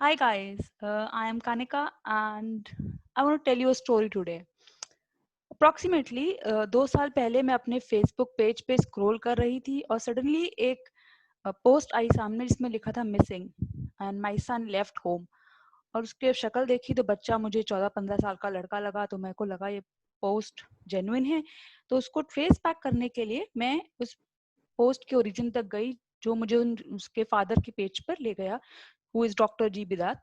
Hi guys, I am Kanika and I want to tell you a story today. Approximately 2 साल पहले मैं अपने Facebook page पे scroll कर रही थी और सडनली एक पोस्ट आई सामने जिसमें लिखा था missing and my son left home. और उसके शक्ल देखी तो बच्चा मुझे 14-15 साल का लड़का लगा, तो मेरे को लगा ये पोस्ट जेन्युइन है। तो उसको ट्रेस बैक करने के लिए मैं उस पोस्ट के ओरिजिन तक गई, जो मुझे उसके फादर के पेज पर ले गया, हु इज डॉक्टर जी बिदात।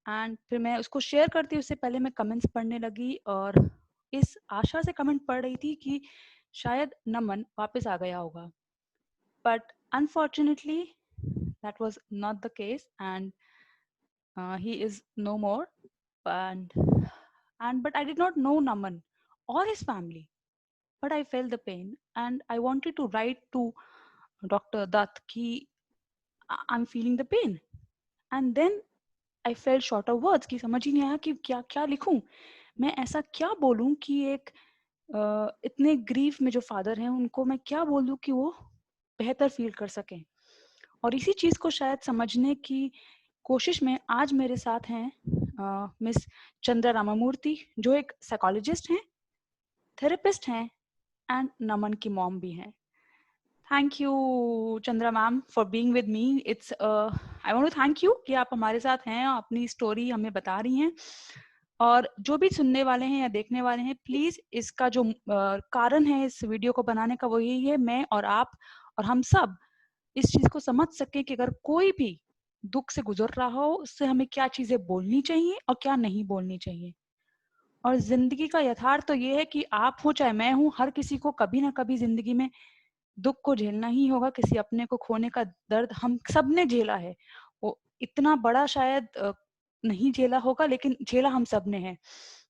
एंड फिर मैं उसको शेयर करती, उससे पहले मैं कमेंट्स पढ़ने लगी और इस आशा से कमेंट पढ़ रही थी कि शायद नमन वापस आ गया होगा। But unfortunately that was not the case and he is no more. And and but I did not know Naman or his family, but I felt the pain and I wanted to write to Dr. Dutt ki I'm feeling the pain. And then I felt short of words कि समझ ही नहीं आया कि क्या क्या लिखूं। मैं ऐसा क्या बोलूं कि एक इतने ग्रीफ में जो फादर हैं उनको मैं क्या बोल दूं कि वो बेहतर फील कर सकें। और इसी चीज को शायद समझने की कोशिश में आज मेरे साथ हैं मिस चंद्रा रामामूर्ति, जो एक साइकोलॉजिस्ट हैं, थेरेपिस्ट हैं एंड नमन की मॉम भी हैं। Thank you Chandra ma'am for being with me. It's I want to thank you कि आप हमारे साथ हैं, अपनी स्टोरी हमें बता रही हैं। और जो भी सुनने वाले हैं या देखने वाले हैं, प्लीज इसका जो कारण है इस वीडियो को बनाने का, वो यही है मैं और आप और हम सब इस चीज को समझ सके कि अगर कोई भी दुख से गुजर रहा हो, उससे हमें क्या चीजें बोलनी चाहिए और क्या नहीं बोलनी चाहिए। और जिंदगी का यथार्थ तो ये है कि आप हो चाहे मैं हूं, हर किसी को कभी ना कभी जिंदगी में दुख को झेलना ही होगा। किसी अपने को खोने का दर्द हम सब ने झेला है, वो इतना बड़ा शायद नहीं झेला होगा, लेकिन झेला हम सब ने है।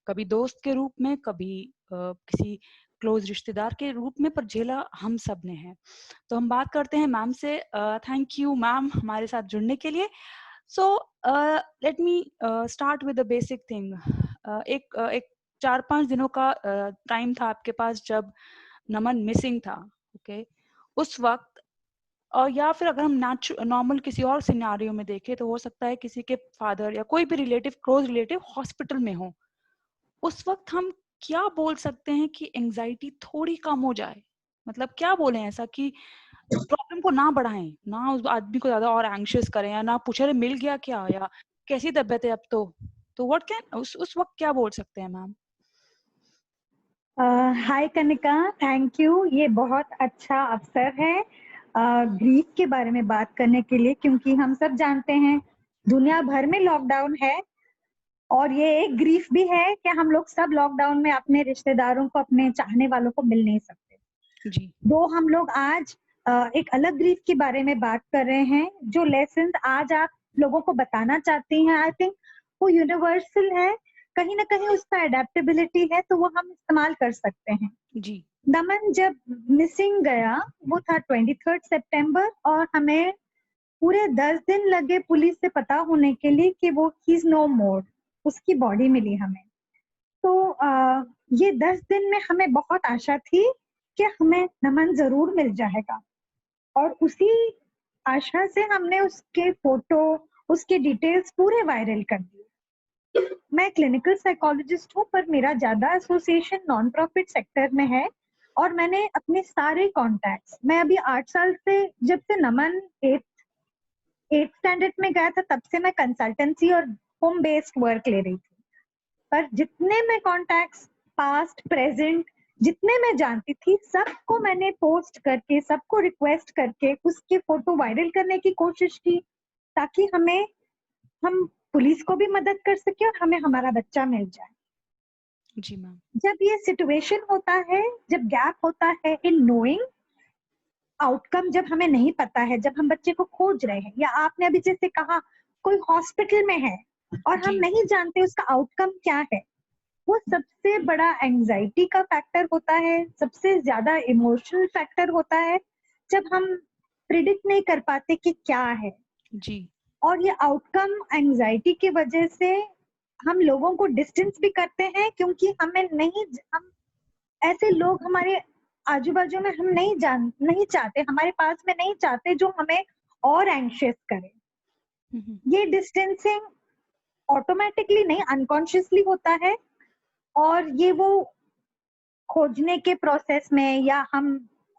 कभी दोस्त के रूप में, कभी किसी क्लोज रिश्तेदार के रूप में, पर झेला हम सब ने है। तो हम बात करते हैं मैम से। थैंक यू मैम हमारे साथ जुड़ने के लिए। So let me start with the basic thing. एक 4-5 दिनों का टाइम था आपके पास जब नमन मिसिंग था। ओके उस वक्त, और या फिर अगर हम नॉर्मल किसी और सिनेरियो में देखें तो हो सकता है किसी के फादर या कोई भी रिलेटिव, क्लोज रिलेटिव हॉस्पिटल में हो। उस वक्त हम क्या बोल सकते हैं कि एंजाइटी थोड़ी कम हो जाए? मतलब क्या बोलें ऐसा कि प्रॉब्लम को ना बढ़ाएं, ना उस आदमी को ज्यादा और एंग्शियस करें, या ना पूछे अरे मिल गया क्या, या कैसी तबीयत है अब तो व्हाट कैन उस वक्त क्या बोल सकते हैं ma'am? Hi Kanika, thank you. ये बहुत अच्छा अवसर है ग्रीफ के बारे में बात करने के लिए, क्योंकि हम सब जानते हैं दुनिया भर में लॉकडाउन है और ये एक ग्रीफ भी है कि हम लोग सब लॉकडाउन में अपने रिश्तेदारों को, अपने चाहने वालों को मिल नहीं सकते। जी दो हम लोग आज एक अलग ग्रीफ के बारे में बात कर रहे हैं। जो लेसन आज आप लोगों को बताना चाहती हैं, आई थिंक वो यूनिवर्सल है। कहीं ना कहीं उसका एडेप्टेबिलिटी है, तो वो हम इस्तेमाल कर सकते हैं। जी नमन जब मिसिंग गया वो था 23 सितंबर, और हमें पूरे 10 दिन लगे पुलिस से पता होने के लिए कि वो ही इज नो मोर, उसकी बॉडी मिली हमें। तो ये 10 दिन में हमें बहुत आशा थी कि हमें नमन जरूर मिल जाएगा, और उसी आशा से हमने उसके फोटो, उसके डिटेल्स पूरे वायरल कर दिए। मैं क्लिनिकल साइकोलॉजिस्ट हूँ, पर मेरा ज्यादा एसोसिएशन नॉन प्रॉफिट सेक्टर में है, और मैंने अपने सारे कॉन्टैक्ट्स, मैं अभी 8 साल से, जब से नमन 8th स्टैंडर्ड में गया था, तब से मैं कंसल्टेंसी और होम बेस्ड वर्क ले रही थी। पर जितने मैं कॉन्टैक्ट्स, पास्ट प्रेजेंट, जितने मैं जानती थी, सबको मैंने पोस्ट करके, सबको रिक्वेस्ट करके उसके फोटो वायरल करने की कोशिश की, ताकि हम पुलिस को भी मदद कर सके और हमें हमारा बच्चा मिल जाए। जी मैम। जब ये सिचुएशन होता है, जब गैप होता है इन नोइंग आउटकम, जब हमें नहीं पता है, जब हम बच्चे को खोज रहे हैं, या आपने अभी जैसे कहा कोई हॉस्पिटल में है और हम जी नहीं जानते उसका आउटकम क्या है, वो सबसे बड़ा एंजाइटी का फैक्टर होता है, सबसे ज्यादा इमोशनल फैक्टर होता है, जब हम प्रिडिक्ट नहीं कर पाते कि क्या है। जी और ये आउटकम एंजाइटी की वजह से हम लोगों को डिस्टेंस भी करते हैं, क्योंकि हम ऐसे लोग हमारे आजू बाजू में हम नहीं चाहते, हमारे पास में नहीं चाहते, जो हमें और एंग्शियस करे। हम्म, ये डिस्टेंसिंग ऑटोमेटिकली नहीं, अनकॉन्शियसली होता है, और ये वो खोजने के प्रोसेस में या हम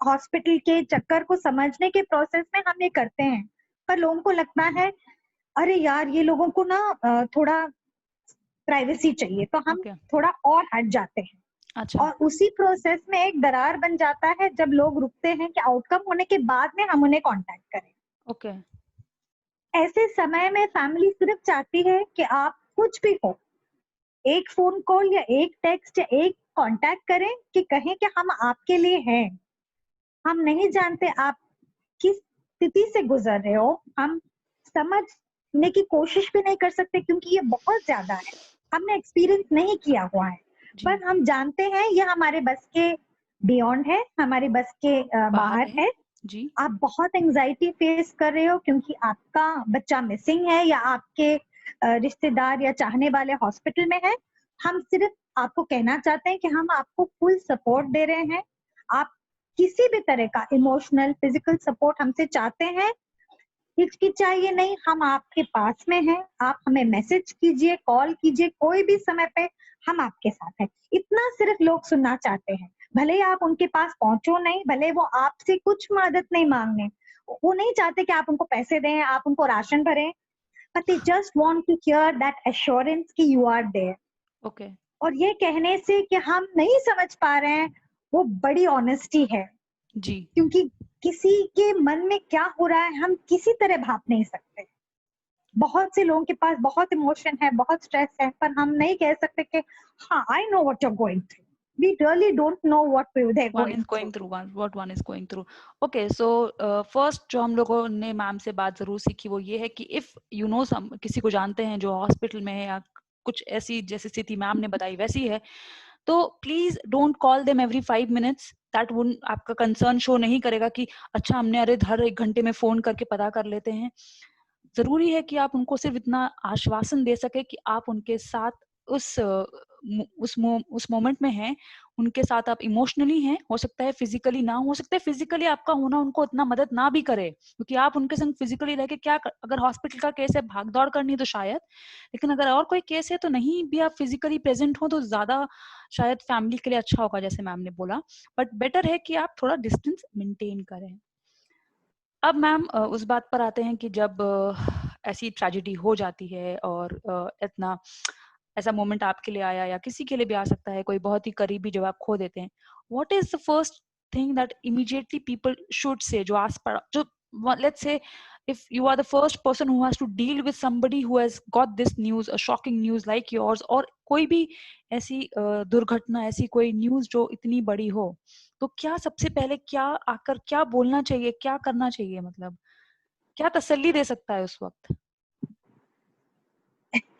हॉस्पिटल के चक्कर को समझने के प्रोसेस में हम ये करते हैं। पर लोगों को लगता है अरे यार ये लोगों को ना थोड़ा प्राइवेसी चाहिए, तो हम ओके, थोड़ा और हट जाते हैं, अच्छा, और उसी प्रोसेस में एक दरार बन जाता है जब लोग रुकते हैं कि आउटकम होने के बाद में हम उन्हें कांटेक्ट करें। ओके, ऐसे समय में फैमिली सिर्फ चाहती है कि आप कुछ भी हो, एक फोन कॉल या एक टेक्स्ट या एक कांटेक्ट करें कि कहें कि हम आपके लिए हैं। हम नहीं जानते आप किस स्थिति से गुजर रहे हो, हम समझने की कोशिश भी नहीं कर सकते क्योंकि ये बहुत ज्यादा है, हमने एक्सपीरियंस नहीं किया हुआ है। जी, पर हम जानते हैं ये हमारे बस के बियॉन्ड है, हमारे बस के बाहर बाहर है, है। जी, आप बहुत एंजाइटी फेस कर रहे हो क्योंकि आपका बच्चा मिसिंग है या आपके रिश्तेदार या चाहने वाले हॉस्पिटल में है। हम सिर्फ आपको कहना चाहते हैं कि हम आपको फुल सपोर्ट दे रहे हैं। आप किसी भी तरह का इमोशनल फिजिकल सपोर्ट हमसे चाहते हैं, हिचकिचाइए नहीं, हम आपके पास में हैं। आप हमें मैसेज कीजिए, कॉल कीजिए, कोई भी समय पे हम आपके साथ हैं। इतना सिर्फ लोग सुनना चाहते हैं। भले ही आप उनके पास पहुंचो नहीं, भले वो आपसे कुछ मदद नहीं मांगने, वो नहीं चाहते कि आप उनको पैसे दें, आप उनको राशन भरें, but they just want to hear that assurance कि यू आर देयर। ओके, और ये कहने से कि हम नहीं समझ पा रहे हैं, वो बड़ी ऑनेस्टी है, जी, क्योंकि किसी के मन में क्या हो रहा है हम किसी तरह भाप नहीं सकते। बहुत से लोगों के पास बहुत इमोशन है, बहुत स्ट्रेस है, पर हम नहीं कह सकते कि हाँ I know what you are going through, we really don't know what they are one going is through. Going through, what one is going through. Okay, so first जो हम लोगों ने मैम से बात जरूर सीखी वो ये है कि इफ यू नो सम, किसी को जानते हैं जो हॉस्पिटल में है या कुछ ऐसी जैसी स्थिति मैम ने बताई वैसी है, तो please don't call them every 5 minutes. That would आपका कंसर्न शो नहीं करेगा कि अच्छा हमने अरे हर 1 घंटे में फोन करके पता कर लेते हैं। जरूरी है कि आप उनको सिर्फ इतना आश्वासन दे सके कि आप उनके साथ उस उस मोमेंट में हैं, उनके साथ आप इमोशनली हैं, हो सकता है फिजिकली ना, हो सकता है फिजिकली आपका होना उनको इतना मदद ना भी करे, क्योंकि आप उनके संग फिजिकली रह के अगर हॉस्पिटल का केस है भाग दौड़ करनी है तो शायद, लेकिन अगर और कोई केस है तो नहीं भी आप फिजिकली प्रेजेंट हो तो ज्यादा शायद फैमिली के लिए अच्छा होगा, जैसे मैम ने बोला। बट बेटर है कि आप थोड़ा डिस्टेंस मेंटेन करें। अब मैम उस बात पर आते हैं कि जब ऐसी ट्रेजेडी हो जाती है और इतना ऐसा मोमेंट आपके लिए आया या किसी के लिए भी आ सकता है, कोई बहुत ही करीबी जब आप खो देते हैं, what is the first thing that immediately people should say, जो आस पास जो, let's say if you are the first person who has to deal with somebody who has got this news, a shocking news like yours, और कोई भी ऐसी दुर्घटना, ऐसी कोई news जो इतनी बड़ी हो, तो क्या सबसे पहले क्या आकर क्या बोलना चाहिए, क्या करना चाहिए, मतलब क्या तसल्ली दे सकता है उस वक्त?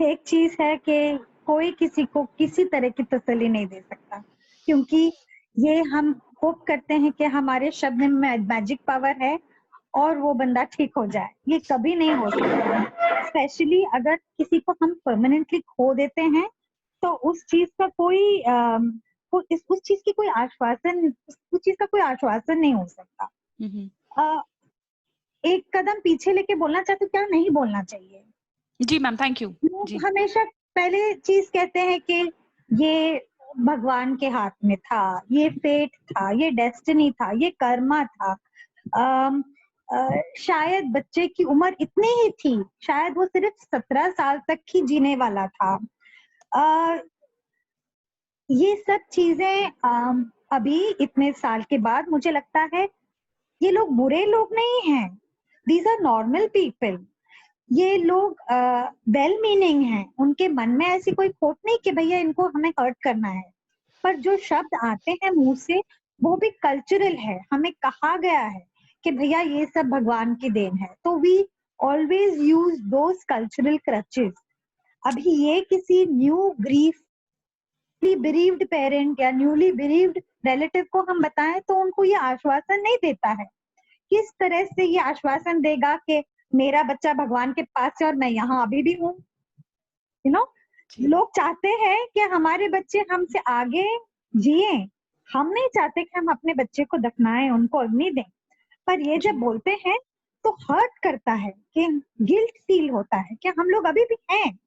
एक चीज है कि कोई किसी को किसी तरह की तसल्ली नहीं दे सकता, क्योंकि ये हम होप करते हैं कि हमारे शब्द में मैजिक पावर है और वो बंदा ठीक हो जाए, ये कभी नहीं हो सकता। स्पेशली अगर किसी को हम परमानेंटली खो देते हैं तो उस चीज का कोई उस चीज की कोई आश्वासन, उस चीज का कोई आश्वासन नहीं हो सकता। हम्म, अ, एक कदम पीछे लेके बोलना चाहते हो, क्या नहीं बोलना चाहिए। जी मैम, थैंक यू। लोग जी, हमेशा पहले चीज कहते हैं कि ये भगवान के हाथ में था, ये फेट था, ये डेस्टिनी था, ये कर्मा था। अम, शायद बच्चे की उम्र इतनी ही थी, शायद वो सिर्फ 17 साल तक ही जीने वाला था। अ, ये सब चीजें अभी इतने साल के बाद मुझे लगता है ये लोग बुरे लोग नहीं हैं, दीज आर नॉर्मल पीपल। ये लोग वेल मीनिंग हैं, उनके मन में ऐसी कोई खोट नहीं कि भैया इनको हमें हर्ट करना है। पर जो शब्द आते हैं मुंह से वो भी कल्चरल है, हमें कहा गया है कि भैया ये सब भगवान की देन है, तो we always use those cultural crutches. अभी ये किसी न्यू bereaved पेरेंट या न्यूली bereaved रिलेटिव को हम बताएं तो उनको ये आश्वासन नहीं देता है। किस तरह से ये आश्वासन देगा कि मेरा बच्चा भगवान के पास है और मैं यहाँ अभी भी हूँ। यू नो, जी, लोग चाहते हैं कि हमारे बच्चे हमसे आगे जिए, हम नहीं चाहते कि हम अपने बच्चे को दफनाएं, उनको अग्नि दें। पर ये जब जी, बोलते हैं तो हर्ट करता है, कि गिल्ट फील होता है कि हम लोग अभी भी हैं,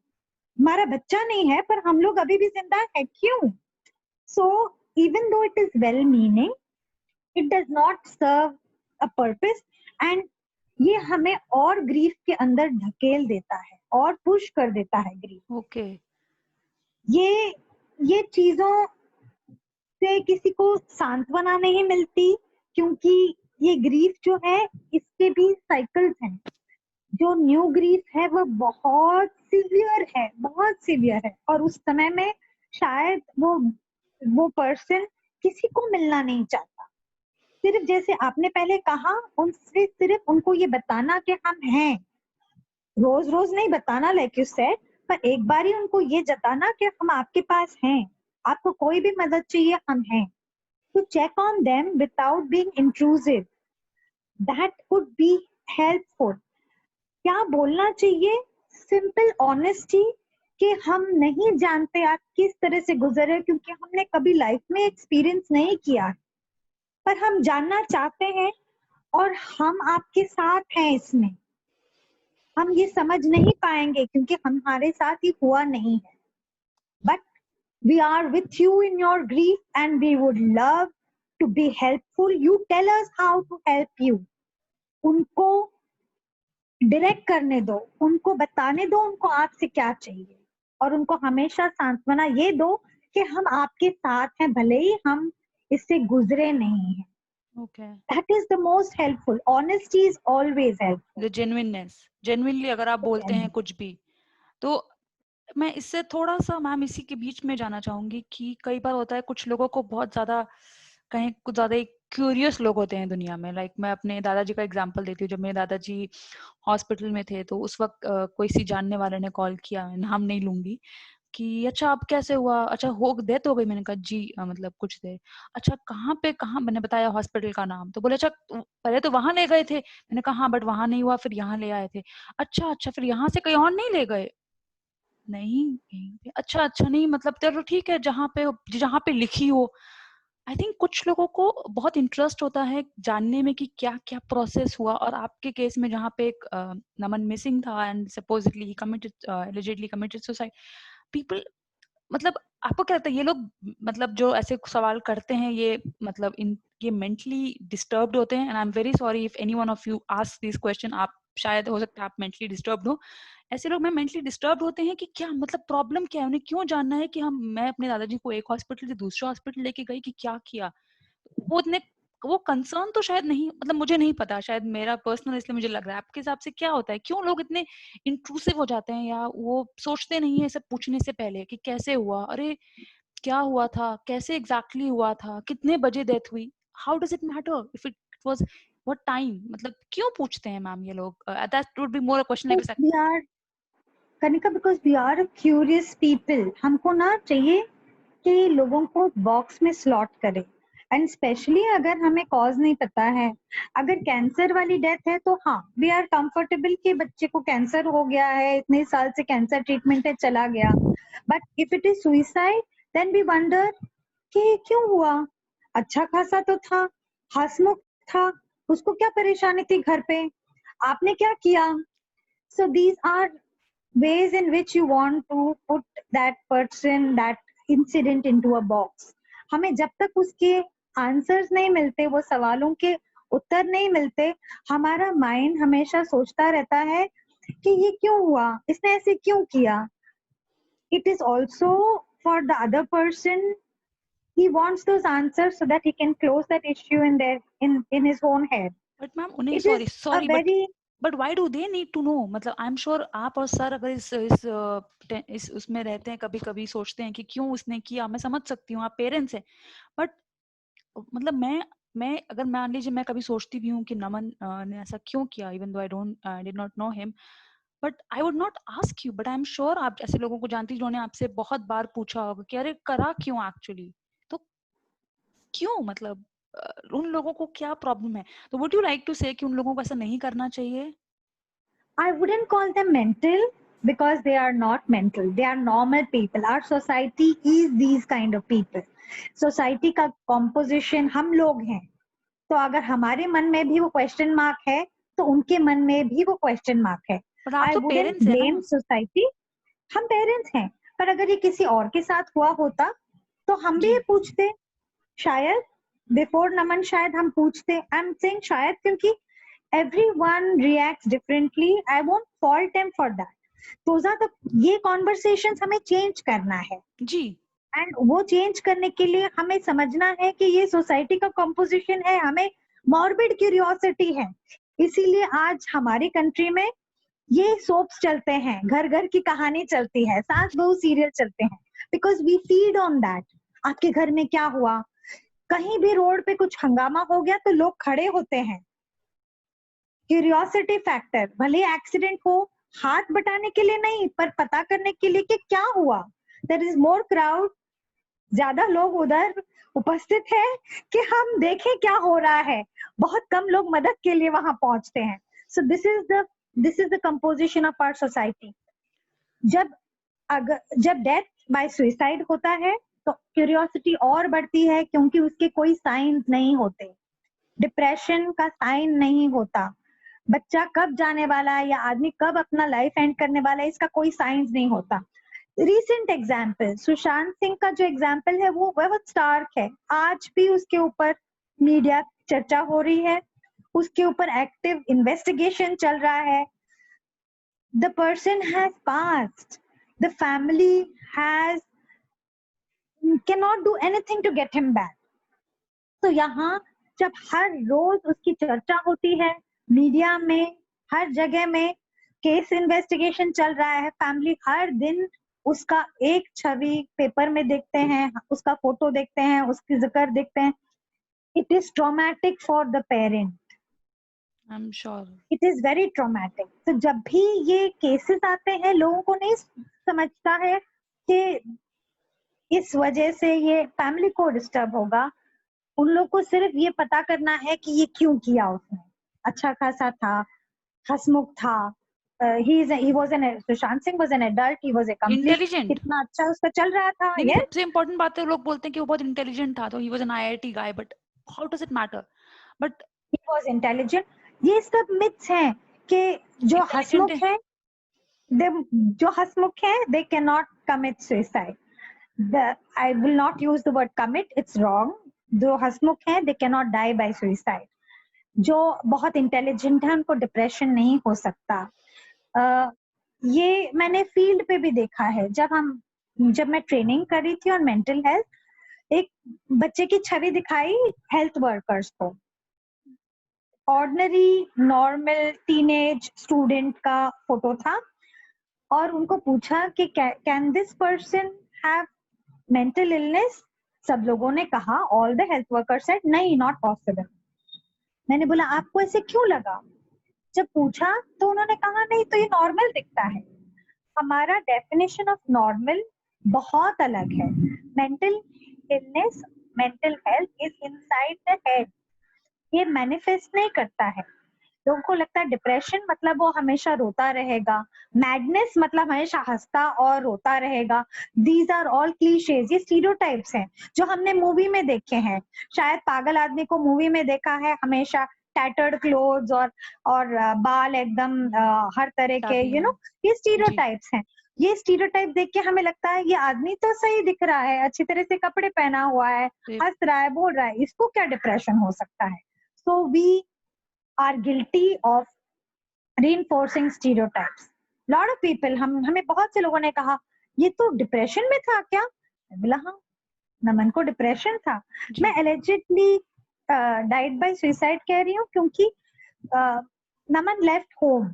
हमारा बच्चा नहीं है पर हम लोग अभी भी जिंदा है, क्यों? So even though it is well meaning, it does not serve a purpose, and ये हमें और ग्रीफ के अंदर ढकेल देता है और पुश कर देता है ग्रीफ। ओके। ये चीजों से किसी को सांत्वना नहीं मिलती, क्योंकि ये ग्रीफ जो है इसके भी साइकिल्स हैं। जो न्यू ग्रीफ है वो बहुत सीवियर है, बहुत सीवियर है, और उस समय में शायद वो पर्सन किसी को मिलना नहीं चाहता। सिर्फ जैसे आपने पहले कहा, उनसे सिर्फ उनको ये बताना कि हम हैं, रोज रोज नहीं बताना लाइक यू सेड, पर एक बार ही उनको ये जताना कि हम आपके पास हैं, आपको कोई भी मदद चाहिए हम हैं। To check on them without being intrusive, that could be helpful. क्या बोलना चाहिए? सिंपल ऑनेस्टी, कि हम नहीं जानते आप किस तरह से गुजरे, क्योंकि हमने कभी लाइफ में एक्सपीरियंस नहीं किया, पर हम जानना चाहते हैं और हम आपके साथ हैं इसमें। हम ये समझ नहीं पाएंगे क्योंकि हमारे साथ ही हुआ नहीं है, but we are with you in your grief and we would love to be helpful. You tell us how to help you. उनको डायरेक्ट करने दो, उनको बताने दो उनको आपसे क्या चाहिए, और उनको हमेशा सांत्वना ये दो कि हम आपके साथ हैं, भले ही हम इससे गुजरे नहीं हैं। Okay. That is the most helpful. Honesty is always helpful. The genuineness, genuinely अगर आप बोलते हैं कुछ भी, तो मैं इससे थोड़ा सा मैम इसी के बीच में जाना चाहूंगी कि कई बार होता है कुछ लोगों को बहुत ज्यादा, कहीं कुछ ज्यादा क्यूरियस लोग होते हैं दुनिया में। लाइक मैं अपने दादाजी का एग्जांपल देती हूँ। जब मेरे दादाजी हॉस्पिटल में थे तो उस वक्त कोई सी जानने वाले ने कॉल किया, नाम नहीं लूंगी, कि अच्छा अब कैसे हुआ, अच्छा हो डेथ हो गई। मैंने कहा जी मतलब कुछ देर। अच्छा कहाँ पे, कहाँ, मैंने बताया हॉस्पिटल का नाम। तो बोले अच्छा पहले तो वहां ले गए थे। मैंने कहा हाँ बट वहां नहीं हुआ, फिर यहाँ ले आए थे। अच्छा अच्छा, फिर यहाँ से कहीं और नहीं ले गए? नहीं यहीं पे। अच्छा अच्छा, नहीं मतलब चलो ठीक है, जहाँ पे लिखी हो। आई थिंक कुछ लोगों को बहुत इंटरेस्ट होता है जानने में कि क्या क्या प्रोसेस हुआ। और आपके केस में जहाँ पे एक नमन मिसिंग था and supposedly he committed, allegedly committed suicide, people, मतलब आपको क्या लगता है ये लोग, मतलब जो ऐसे सवाल करते हैं, ये मतलब ये मेंटली डिस्टर्ब्ड होते हैं? And I am very sorry if any one of you ask this question. आप शायद हो सकता है आप मेंटली डिस्टर्ब्ड हो। ऐसे लोग मैं मेंटली डिस्टर्ब्ड होते हैं कि क्या मतलब प्रॉब्लम क्या है, उन्हें क्यों जानना है कि मैं अपने दादाजी को एक हॉस्पिटल से दूसरे हॉस्पिटल लेके गई कि क्या किया? वो इतने, वो कंसर्न तो शायद नहीं, मतलब मुझे नहीं पता, शायद मेरा पर्सनल, इसलिए मुझे लग रहा है। आपके हिसाब से क्या होता है, क्यों लोग इतने इंट्रूसिव हो जाते हैं, या वो सोचते नहीं है सब पूछने से पहले कि कैसे हुआ, अरे क्या हुआ था, कैसे एग्जैक्टली हुआ था, कितने बजे डेथ हुई, how does it matter if it was what time? मतलब क्यों पूछते हैं मैम ये लोग? That would be more a question like We are, Kanika, because we are a curious people. हमको ना चाहिए कि लोगों को बॉक्स में स्लॉट करे, एंड स्पेशली अगर हमें कॉज नहीं पता है। अगर कैंसर वाली डेथ है तो हाँ, वी आर कंफर्टेबल कि बच्चे को कैंसर हो गया है, इतने साल से कैंसर ट्रीटमेंट है, चला गया। But if it is suicide, then we wonder कि क्यों हुआ, अच्छा खासा तो था, हंसमुख था, उसको क्या परेशानी थी घर पे, आपने क्या किया? So these are ways in which you want to put that person, that incident into a box. हमें जब तक उसके आंसर्स नहीं मिलते, वो सवालों के उत्तर नहीं मिलते, हमारा माइंड हमेशा सोचता रहता है कि ये क्यों हुआ, इसने ऐसे क्यों किया। It is also for the other person, he wants those answers so that he can close that issue in his own head. But ma'am उन्हें, It sorry is a sorry very, but why do they need to know? मतलब I am sure आप और sir अगर इस उसमें रहते हैं, कभी कभी सोचते हैं कि क्यों उसने किया। मैं समझ सकती हूँ, आप पेरेंट्स हैं। बट मतलब मैं अगर मान लीजिए मैं कभी सोचती भी हूँ कि नमन ने ऐसा क्यों किया, even though I did not know him, but I would not ask you. But I am sure आप ऐसे लोगों को जानती हैं जिन्होंने आपसे बहुत बार पूछा होगा कि अरे करा क्यों एक्चुअली। तो क्यों, मतलब उन लोगों को क्या प्रॉब्लम है? तो वुड यू लाइक टू से कि उन लोगों को ऐसा नहीं करना चाहिए? I wouldn't call them mental because they are not mental. They are normal people. Our society is these kind of people. Society का composition हम लोग हैं. तो अगर हमारे मन में भी वो question mark है, तो उनके मन में भी वो question mark है. बट आप I तो wouldn't पेरेंट्स है ना। blame society. हम पेरेंट्स हैं, पर अगर ये किसी और के साथ हुआ होता तो हम भी जी ये पूछते, शायद बिफोर नमन शायद हम पूछते। आई एम सेइंग शायद, क्योंकि everyone reacts differently. I won't fault them for that. Those are the, ये conversations हमें change करना है, जी एंड वो चेंज करने के लिए हमें समझना है कि ये सोसाइटी का कंपोजिशन है, हमें मॉर्बिड क्यूरियोसिटी है। इसीलिए आज हमारी कंट्री में ये सोप्स चलते हैं, घर घर की कहानी चलती है, सास बहू सीरियल चलते हैं, because we feed on that. आपके घर में क्या हुआ, कहीं भी रोड पे कुछ हंगामा हो गया तो लोग खड़े होते हैं। क्यूरियोसिटी फैक्टर, भले एक्सीडेंट हो, हाथ बटाने के लिए नहीं, पर पता करने के लिए कि क्या हुआ। देयर इज मोर क्राउड, ज्यादा लोग उधर उपस्थित है कि हम देखें क्या हो रहा है, बहुत कम लोग मदद के लिए वहां पहुंचते हैं। So this is the composition of our society. जब डेथ बाय सुसाइड होता है तो क्यूरियोसिटी और बढ़ती है, क्योंकि उसके कोई साइंस नहीं होते, डिप्रेशन का साइन नहीं होता, बच्चा कब जाने वाला है या आदमी कब अपना लाइफ एंड करने वाला है इसका कोई साइंस नहीं होता। रिसेंट एग्जाम्पल सुशांत सिंह का जो एग्जाम्पल है वो बहुत स्टार्क है, आज भी उसके ऊपर मीडिया चर्चा हो रही है, उसके ऊपर एक्टिव इन्वेस्टिगेशन चल रहा है। The person has passed, the family has can not do anything to get him back. तो यहाँ जब हर रोज उसकी चर्चा होती है मीडिया में, हर जगह में केस इन्वेस्टिगेशन चल रहा है, फैमिली हर दिन उसका एक छवि पेपर में देखते हैं, उसका फोटो देखते हैं, उसकी जिक्र देखते हैं, it is traumatic for the parent, I am sure. It is very traumatic. तो जब भी ये केसेस आते हैं लोगों को नहीं समझता है कि इस वजह से ये फैमिली को डिस्टर्ब होगा, उन लोग को सिर्फ ये पता करना है कि ये क्यों किया उसने, अच्छा खासा था, हसमुख था, Sushant Singh was an adult, he was accomplished, intelligent, कितना अच्छा उसका चल रहा था। नहीं नहीं, यस, सबसे इंपॉर्टेंट बात है, लोग बोलते हैं कि वो बहुत इंटेलिजेंट था, तो he was an IIT guy, but how does it matter? But he was intelligent. ये सब मिथ्स हैं कि जो इंटेलिजेंट हसमुख है। है, जो हसमुख है they can not commit suicide. I will not use the word commit, it's wrong. जो हसमुख है they can not die by suicide. जो बहुत इंटेलिजेंट है उनको डिप्रेशन नहीं हो सकता। ये मैंने फील्ड पे भी देखा है, जब मैं ट्रेनिंग कर रही थी और मेंटल हेल्थ, एक बच्चे की छवि दिखाई हेल्थ वर्कर्स को, ऑर्डिनरी नॉर्मल टीनेज स्टूडेंट का फोटो था, और उनको पूछा कि can this person have mental illness. सब लोगों ने कहा, all the health workers said नहीं, नॉट पॉसिबल। मैंने बोला आपको ऐसे क्यों लगा? जब पूछा तो उन्होंने कहा नहीं, तो ये नॉर्मल दिखता है। हमारा डेफिनेशन ऑफ नॉर्मल बहुत अलग है। Mental illness, mental health is inside the head, ये मैनिफेस्ट नहीं करता है। लोगों को लगता है डिप्रेशन मतलब वो हमेशा रोता रहेगा, मैडनेस मतलब हमेशा हंसता और रोता रहेगा। दीज आर ऑल क्लीशेज, ये स्टीरियोटाइप्स हैं जो हमने मूवी में देखे हैं। शायद पागल आदमी को मूवी में देखा है, हमेशा टैटर्ड क्लोथ्स और बाल एकदम हर तरह के, ये जी स्टीरियोटाइप्स हैं। ये स्टीरियोटाइप देख के हमें लगता है ये आदमी तो सही दिख रहा है, अच्छी तरह से कपड़े पहना हुआ है, हंस रहा है, बोल रहा है, इसको क्या डिप्रेशन हो सकता है? So we are guilty of reinforcing stereotypes. Lot of people, हमें बहुत से लोगों ने कहा ये तो डिप्रेशन में था क्या? मैं बोला हाँ, नमन को डिप्रेशन था। जी मैं allegedly died by suicide कह रही हूँ क्योंकि नमन left home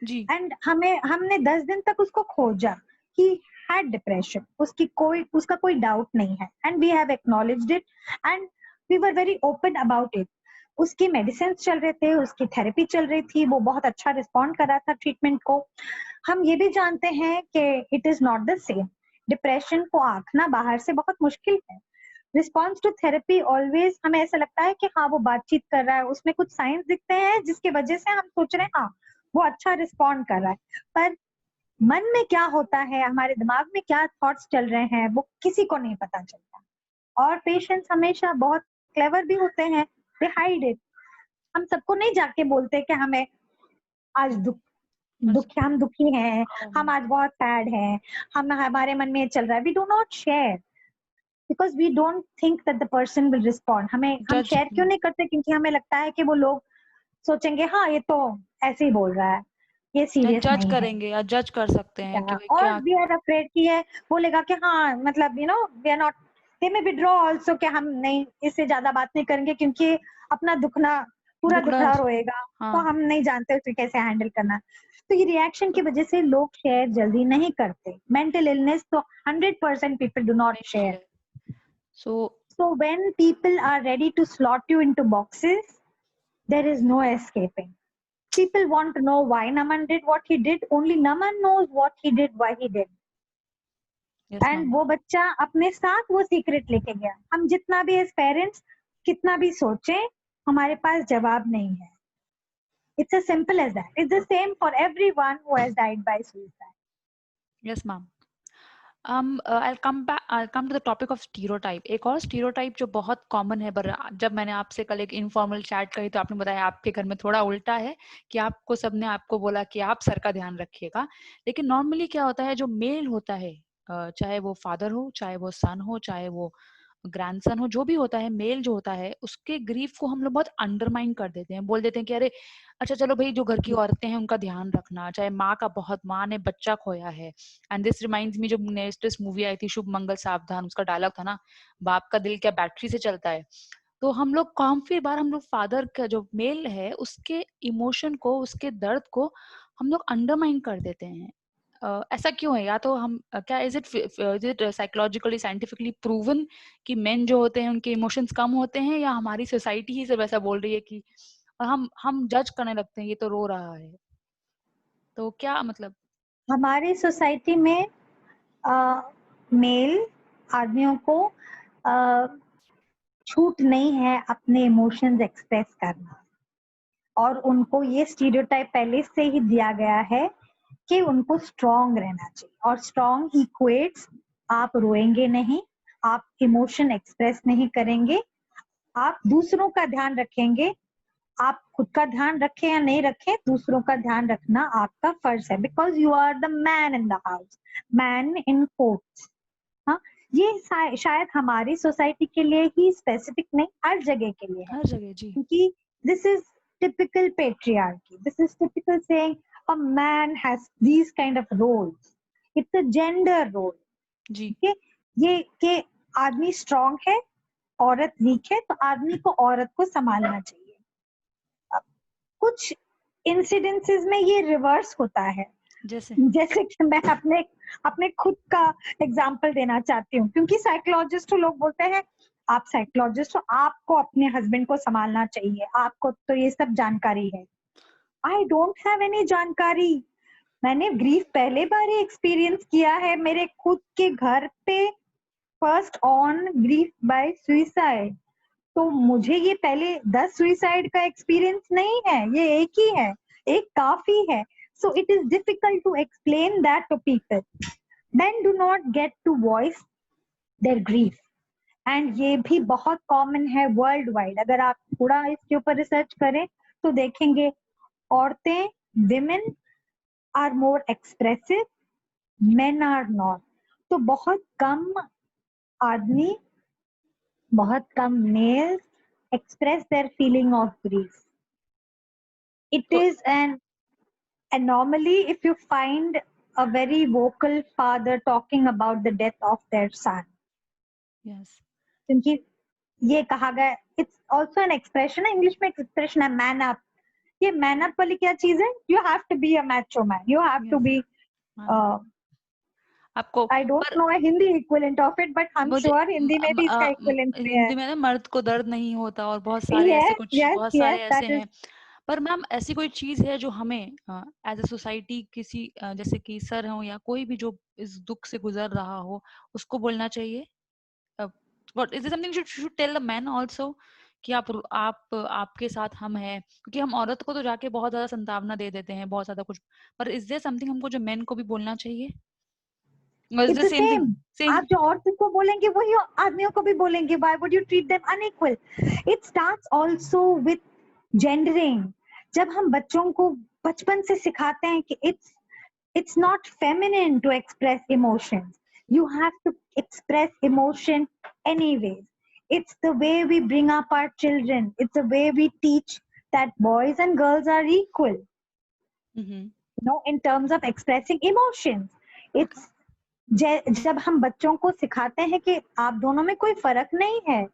जी and हमने 10 दिन तक उसको खोजा कि had depression, उसका कोई डाउट नहीं है, and we have acknowledged it and we were very open about it. उसकी मेडिसिन चल रहे थे, उसकी थेरेपी चल रही थी, वो बहुत अच्छा रिस्पॉन्ड कर रहा था ट्रीटमेंट को। हम ये भी जानते हैं कि it is not the same, depression को आंकना बाहर से बहुत मुश्किल है। रिस्पॉन्स टू थेरेपी ऑलवेज हमें ऐसा लगता है कि हाँ वो बातचीत कर रहा है, उसमें कुछ साइंस दिखते हैं जिसकी वजह से हम सोच रहे हैं हाँ वो अच्छा रिस्पॉन्ड कर रहा है, पर मन में क्या होता है, हमारे दिमाग में क्या थॉट्स चल रहे हैं, वो किसी को नहीं पता चलता। और पेशेंट्स हमेशा बहुत क्लेवर भी होते हैं, दे हाइड इट। हम सबको नहीं जाके बोलते कि हमें आज दुख हम दुखी हैं, Oh, हम आज बहुत सैड हैं, हम हमारे मन में ये चल रहा है, we do not share because we don't think that the person will respond. हम जज शेयर क्यों नहीं करते? क्योंकि हमें लगता है कि वो लोग सोचेंगे हाँ ये तो ऐसे ही बोल रहा है, ये सीरियस जज नहीं है. करेंगे या जज कर सकते हैं कि भाई और क्या। वी आर अफ्रेड कि ये बोलेगा कि हाँ मतलब वी आर नॉट, दे में विड्रॉ आल्सो कि हम नहीं इससे ज्यादा बात नहीं करेंगे क्योंकि अपना पूरा दुखड़ा। दुखड़ा रोएगा, तो हाँ, हम नहीं जानते उसे कैसे हैंडल करना. तो ये रिएक्शन की वजह से लोग शेयर जल्दी नहीं करते. मेंटल इलनेस तो 100% पीपल डू नॉट नहीं share. Share. So So when people are ready to slot you into boxes, there is no escaping. People want to know why Naman did what he did. Only Naman knows what he did, why he did. Yes ma'am. And वो बच्चा अपने साथ वो secret लेके गया. हम जितना भी एज पेरेंट्स कितना भी सोचें, हमारे पास जवाब नहीं है. It's as simple as that. It's the same for everyone who has died by suicide. Yes ma'am. I'll come to the topic of stereotype. एक और stereotype जो बहुत common है, पर जब मैंने आपसे कल एक informal chat करी तो आपने बताया आपके घर में थोड़ा उल्टा है कि आपको सबने आपको बोला कि आप सर का ध्यान रखिएगा। लेकिन नॉर्मली क्या होता है, जो मेल होता है, चाहे वो फादर हो, चाहे वो सन हो, चाहे वो ग्रैंडसन हो, जो भी होता है, मेल जो होता है, उसके ग्रीफ को हम लोग बहुत अंडरमाइन कर देते हैं। बोल देते हैं कि अरे अच्छा चलो भाई, जो घर की औरतें हैं उनका ध्यान रखना, चाहे माँ ने बच्चा खोया है। एंड दिस रिमाइंड्स मी, जो लेटेस्ट मूवी आई थी शुभ मंगल सावधान, उसका डायलॉग था ना, बाप का दिल क्या बैटरी से चलता है। तो हम लोग काफी बार हम लोग फादर का जो मेल है उसके इमोशन को, उसके दर्द को हम लोग अंडरमाइन कर देते हैं। ऐसा क्यों है? या तो हम क्या is it psychologically scientifically proven कि मेन जो होते हैं उनके इमोशंस कम होते हैं, या हमारी सोसाइटी ही सिर्फ ऐसा बोल रही है कि, और हम जज करने लगते हैं ये तो रो रहा है। तो क्या मतलब? हमारी सोसाइटी में मेल आदमियों को छूट नहीं है अपने इमोशंस एक्सप्रेस करना. और उनको ये स्टीरियोटाइप पहले से ही दिया गया है कि उनको स्ट्रांग रहना चाहिए. और स्ट्रांग इक्वेट्स आप रोएंगे नहीं, आप इमोशन एक्सप्रेस नहीं करेंगे, आप दूसरों का ध्यान रखेंगे. आप खुद का ध्यान रखें या नहीं रखें, दूसरों का ध्यान रखना आपका फर्ज है. Because you are the man in the house, man in quotes. हाँ, ये शायद हमारी सोसाइटी के लिए ही स्पेसिफिक नहीं, हर जगह के लिए है. हर जगह जी। क्योंकि this is typical patriarchy. This is typical saying a man has these kind of roles. It's a gender role. Ji. Okay? ये कि आदमी स्ट्रांग है, औरत वीक है, तो आदमी को औरत को संभालना चाहिए. अब कुछ इंसिडेंसेस में ये रिवर्स होता है. जैसे कि मैं अपने खुद का एग्जाम्पल देना चाहती हूँ. क्योंकि साइकोलॉजिस्ट लोग बोलते हैं आप साइकोलॉजिस्ट हो, आपको अपने हस्बैंड को संभालना चाहिए, आपको तो ये सब जानकारी है. आई डोंट हैव एनी जानकारी. मैंने ग्रीफ पहले बार ही एक्सपीरियंस किया है मेरे खुद के घर पे, first on grief by suicide. तो मुझे ये पहले 10 सुइसाइड का एक्सपीरियंस नहीं है, ये एक ही है, एक काफी है. So it is difficult to explain that to people. Men do not get to voice their grief. And ये भी बहुत कॉमन है वर्ल्ड वाइड. अगर आप थोड़ा इसके ऊपर रिसर्च करें तो देखेंगे औरतें, women are more expressive, men are not. तो बहुत कम आदमी, बहुत कम males express their feeling of grief. It is an anomaly if you find a very vocal father talking about the death of their son. Yes. क्योंकि ये कहा गया, it's also an expression, English में expression है man up. ये man up वाली क्या चीज है? You have to be a macho man. You have to be. आपको I don't know a Hindi equivalent of it, but I'm sure Hindi में भी इसका equivalent है. हिंदी में ना मर्द को दर्द नहीं होता, और बहुत सारे ऐसे कुछ बहुत सारे ऐसे हैं. पर मैम ऐसी कोई चीज है जो हमें एज अ सोसाइटी किसी जैसे कि सर हो या कोई भी जो इस दुख से गुजर रहा हो उसको बोलना चाहिए? What is something should tell the man also कि आप आपके साथ हम हैं? क्योंकि हम औरत को तो जाके बहुत ज्यादा संतावना दे देते हैं, बहुत ज्यादा कुछ, पर इज देयर समथिंग हमको जो मेन को भी बोलना चाहिए? It's the same. आप जो औरतों को बोलेंगे वही आदमियों को भी बोलेंगे. Why would you treat them unequal? It starts also with gendering. जब हम बच्चों को बचपन से सिखाते हैं कि it's not feminine to express emotions. You have to express emotion anyways. It's the way we bring up our children. It's the way we teach that boys and girls are equal, in terms of expressing emotions. It's जब हम बच्चों को सिखाते हैं कि आप दोनों में कोई फर्क नहीं है,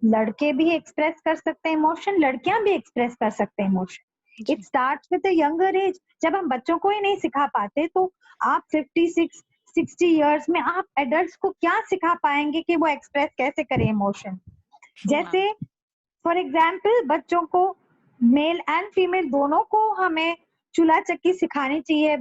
लड़के भी एक्सप्रेस कर सकते हैं इमोशन, लड़कियां भी एक्सप्रेस कर सकते हैं emotion. It starts with a younger age. जब हम बच्चों को ही नहीं सिखा पाते तो आप 56-60 इयर्स में आप एडल्ट्स को क्या सिखा पाएंगे कि वो एक्सप्रेस कैसे करें इमोशन. जैसे फॉर एग्जाम्पल बच्चों को, मेल एंड फीमेल दोनों को हमें चूल्हा चक्की सिखानी चाहिए,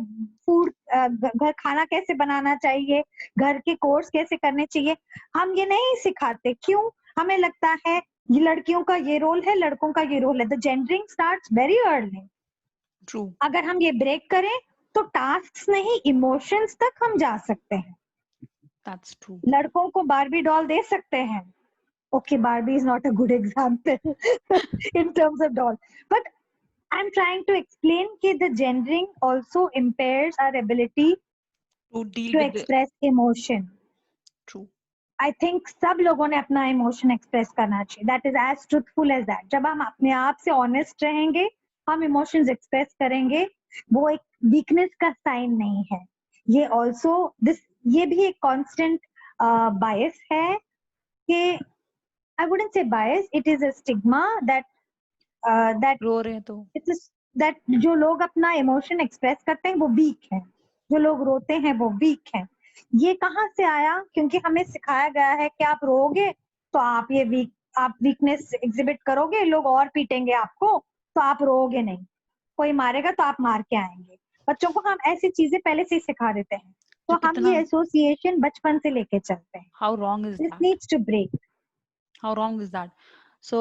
फूड घर खाना कैसे बनाना चाहिए, घर के कोर्स कैसे करने चाहिए. हम ये नहीं सिखाते. क्यों? हमें लगता है ये लड़कियों का ये रोल है, लड़कों का ये रोल है. The gendering starts very early. True. अगर हम ये ब्रेक करें तो टास्क्स नहीं, इमोशंस तक हम जा सकते हैं. That's true. लड़कों को बारबी डॉल दे सकते हैं. Okay, Barbie is not a good example in terms of doll, but I'm trying to explain that the gendering also impairs our ability to express emotion. True. I think सब लोगों ने अपना emotion express करना चाहिए. That is as truthful as that. जब हम अपने आप से ऑनेस्ट रहेंगे, हम इमोशंस एक्सप्रेस करेंगे, वो एक वीकनेस का साइन नहीं है. ये भी एक कांस्टेंट बायस है कि I wouldn't say bias, it is a stigma that रो रहे हैं तो that जो लोग अपना इमोशन एक्सप्रेस करते हैं वो वीक हैं, जो लोग रोते हैं वो वीक हैं. ये कहाँ से आया? क्योंकि हमें सिखाया गया है कि आप रोओगे तो आप वीकनेस एग्जिबिट करोगे, लोग और पीटेंगे आपको, तो आप रोओगे नहीं, कोई मारेगा तो आप मार के आएंगे. बच्चों को हम ऐसी चीजें पहले से सिखा देते हैं, तो हम ये एसोसिएशन बचपन से लेके चलते हैं. How wrong is that? This needs to break. How wrong is that? So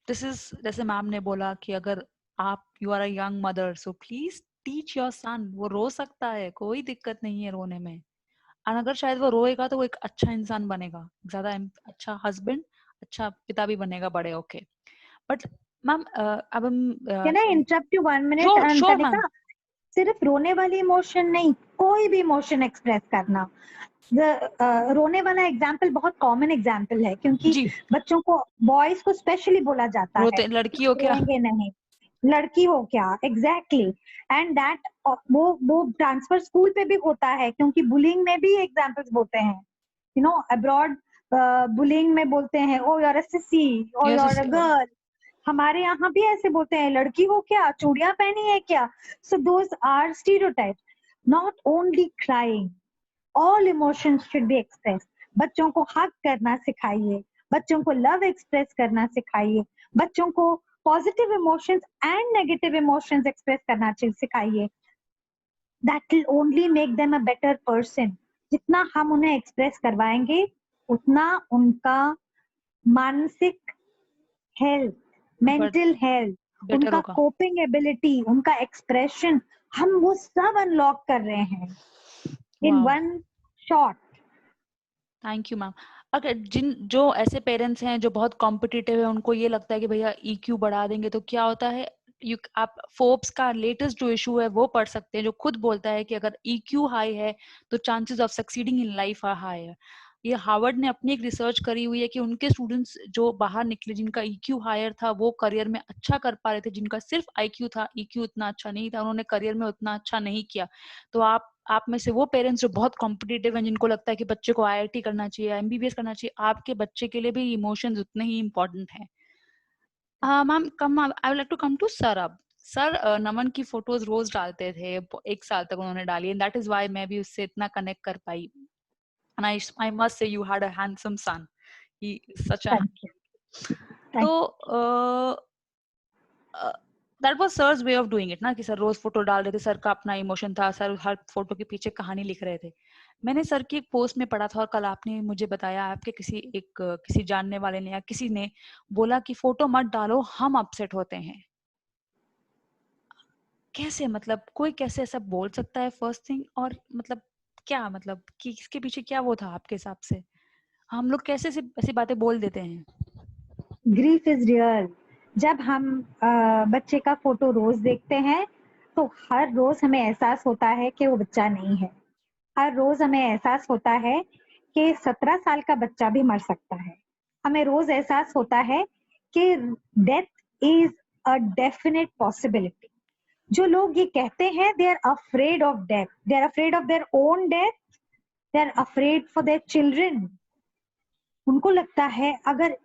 this is, जैसे मैम ने बोला कि अगर आप you are a young mother, so please teach your son. वो रो सकता है, कोई दिक्कत नहीं है रोने में. और अगर शायद वो रोएगा तो वो एक अच्छा इंसान बनेगा, ज्यादा अच्छा हस्बैंड, अच्छा पिता भी बनेगा बड़े होके. बट मैम अब हम Can I interrupt you 1 minute? Sure, ma'am. सिर्फ रोने वाली इमोशन नहीं, कोई भी इमोशन एक्सप्रेस करना. रोने वाला एग्जाम्पल बहुत कॉमन एग्जाम्पल है, क्योंकि बच्चों को, बॉयज को स्पेशली बोला जाता है लड़की हो क्या, नहीं लड़की हो क्या. एग्जैक्टली. एंड दैट वो ट्रांसफर स्कूल पे भी होता है, क्योंकि बुलिंग में भी एग्जाम्पल्स बोलते हैं. अब्रॉड बुलिंग में बोलते हैं oh you are a sissy, oh you are a girl. हमारे यहाँ भी ऐसे बोलते हैं, लड़की हो क्या, चूड़ियां पहनी है क्या. So those are stereotypes. Not only crying, all emotions should be expressed. बच्चों को हग करना सिखाइए, बच्चों को लव एक्सप्रेस करना सिखाइए, बच्चों को positive emotions and negative emotions express करना सिखाइए. That will only make them a better person. जितना हम उन्हें एक्सप्रेस करवाएंगे उतना उनका मानसिक हेल्थ, मेंटल हेल्थ, उनका कोपिंग एबिलिटी, उनका एक्सप्रेशन, हम वो सब अनलॉक कर रहे हैं in one shot. Thank you, ma'am. अगर जो ऐसे पेरेंट्स हैं जो बहुत कॉम्पिटिटिव है, उनको ये लगता है कि भैया EQ बढ़ा देंगे तो क्या होता है, आप फोर्ब्स का लेटेस्ट जो इशू है वो पढ़ सकते हैं, जो खुद बोलता है कि अगर EQ हाई है तो chances of succeeding in life are high है. ये हार्वर्ड ने अपनी एक रिसर्च करी हुई है कि उनके स्टूडेंट्स जो बाहर निकले, जिनका EQ हायर था, वो करियर में अच्छा कर पा रहे थे. जिनका सिर्फ IQ था, EQ उतना अच्छा नहीं था, उन्होंने करियर में उतना अच्छा नहीं किया. तो आप में से वो पेरेंट्स जो बहुत कॉम्पिटिटिव हैं, जिनको लगता है कि बच्चे को IIT करना चाहिए, MBBS करना चाहिए, आपके बच्चे के लिए भी इमोशंस उतने ही इम्पोर्टेंट हैं. Ma'am I would like to come to sir. अब सर नमन की फोटोज रोज डालते थे, 1 साल तक उन्होंने डाली, एंड दैट इज व्हाई मैं भी उससे इतना कनेक्ट कर पाई. And I must say you had a handsome son. He is such a तो that was sir's way of doing it ना, कि सर रोज फोटो डाल रहे थे, सर का अपना इमोशन था, सर हर फोटो के पीछे कहानी लिख रहे थे. मैंने सर की एक पोस्ट में पढ़ा था, और कल आपने मुझे बताया, आपके किसी जानने वाले ने या किसी ने बोला कि फोटो मत डालो, हम अपसेट होते हैं. कैसे, मतलब कोई कैसे ऐसा बोल सकता है फर्स्ट थिंग, और मतलब क्या, मतलब कि इसके पीछे क्या वो था आपके हिसाब से, हम लोग कैसे ऐसी बातें बोल देते हैं. Grief is real. जब हम बच्चे का फोटो रोज देखते हैं, तो हर रोज हमें एहसास होता है कि वो बच्चा नहीं है, हर रोज हमें एहसास होता है कि 17 साल का बच्चा भी मर सकता है, हमें रोज एहसास होता है कि death is a definite possibility. जो लोग ये कहते हैं they are afraid of death, they are afraid of their own death, they are afraid for their children. उनको लगता है अगर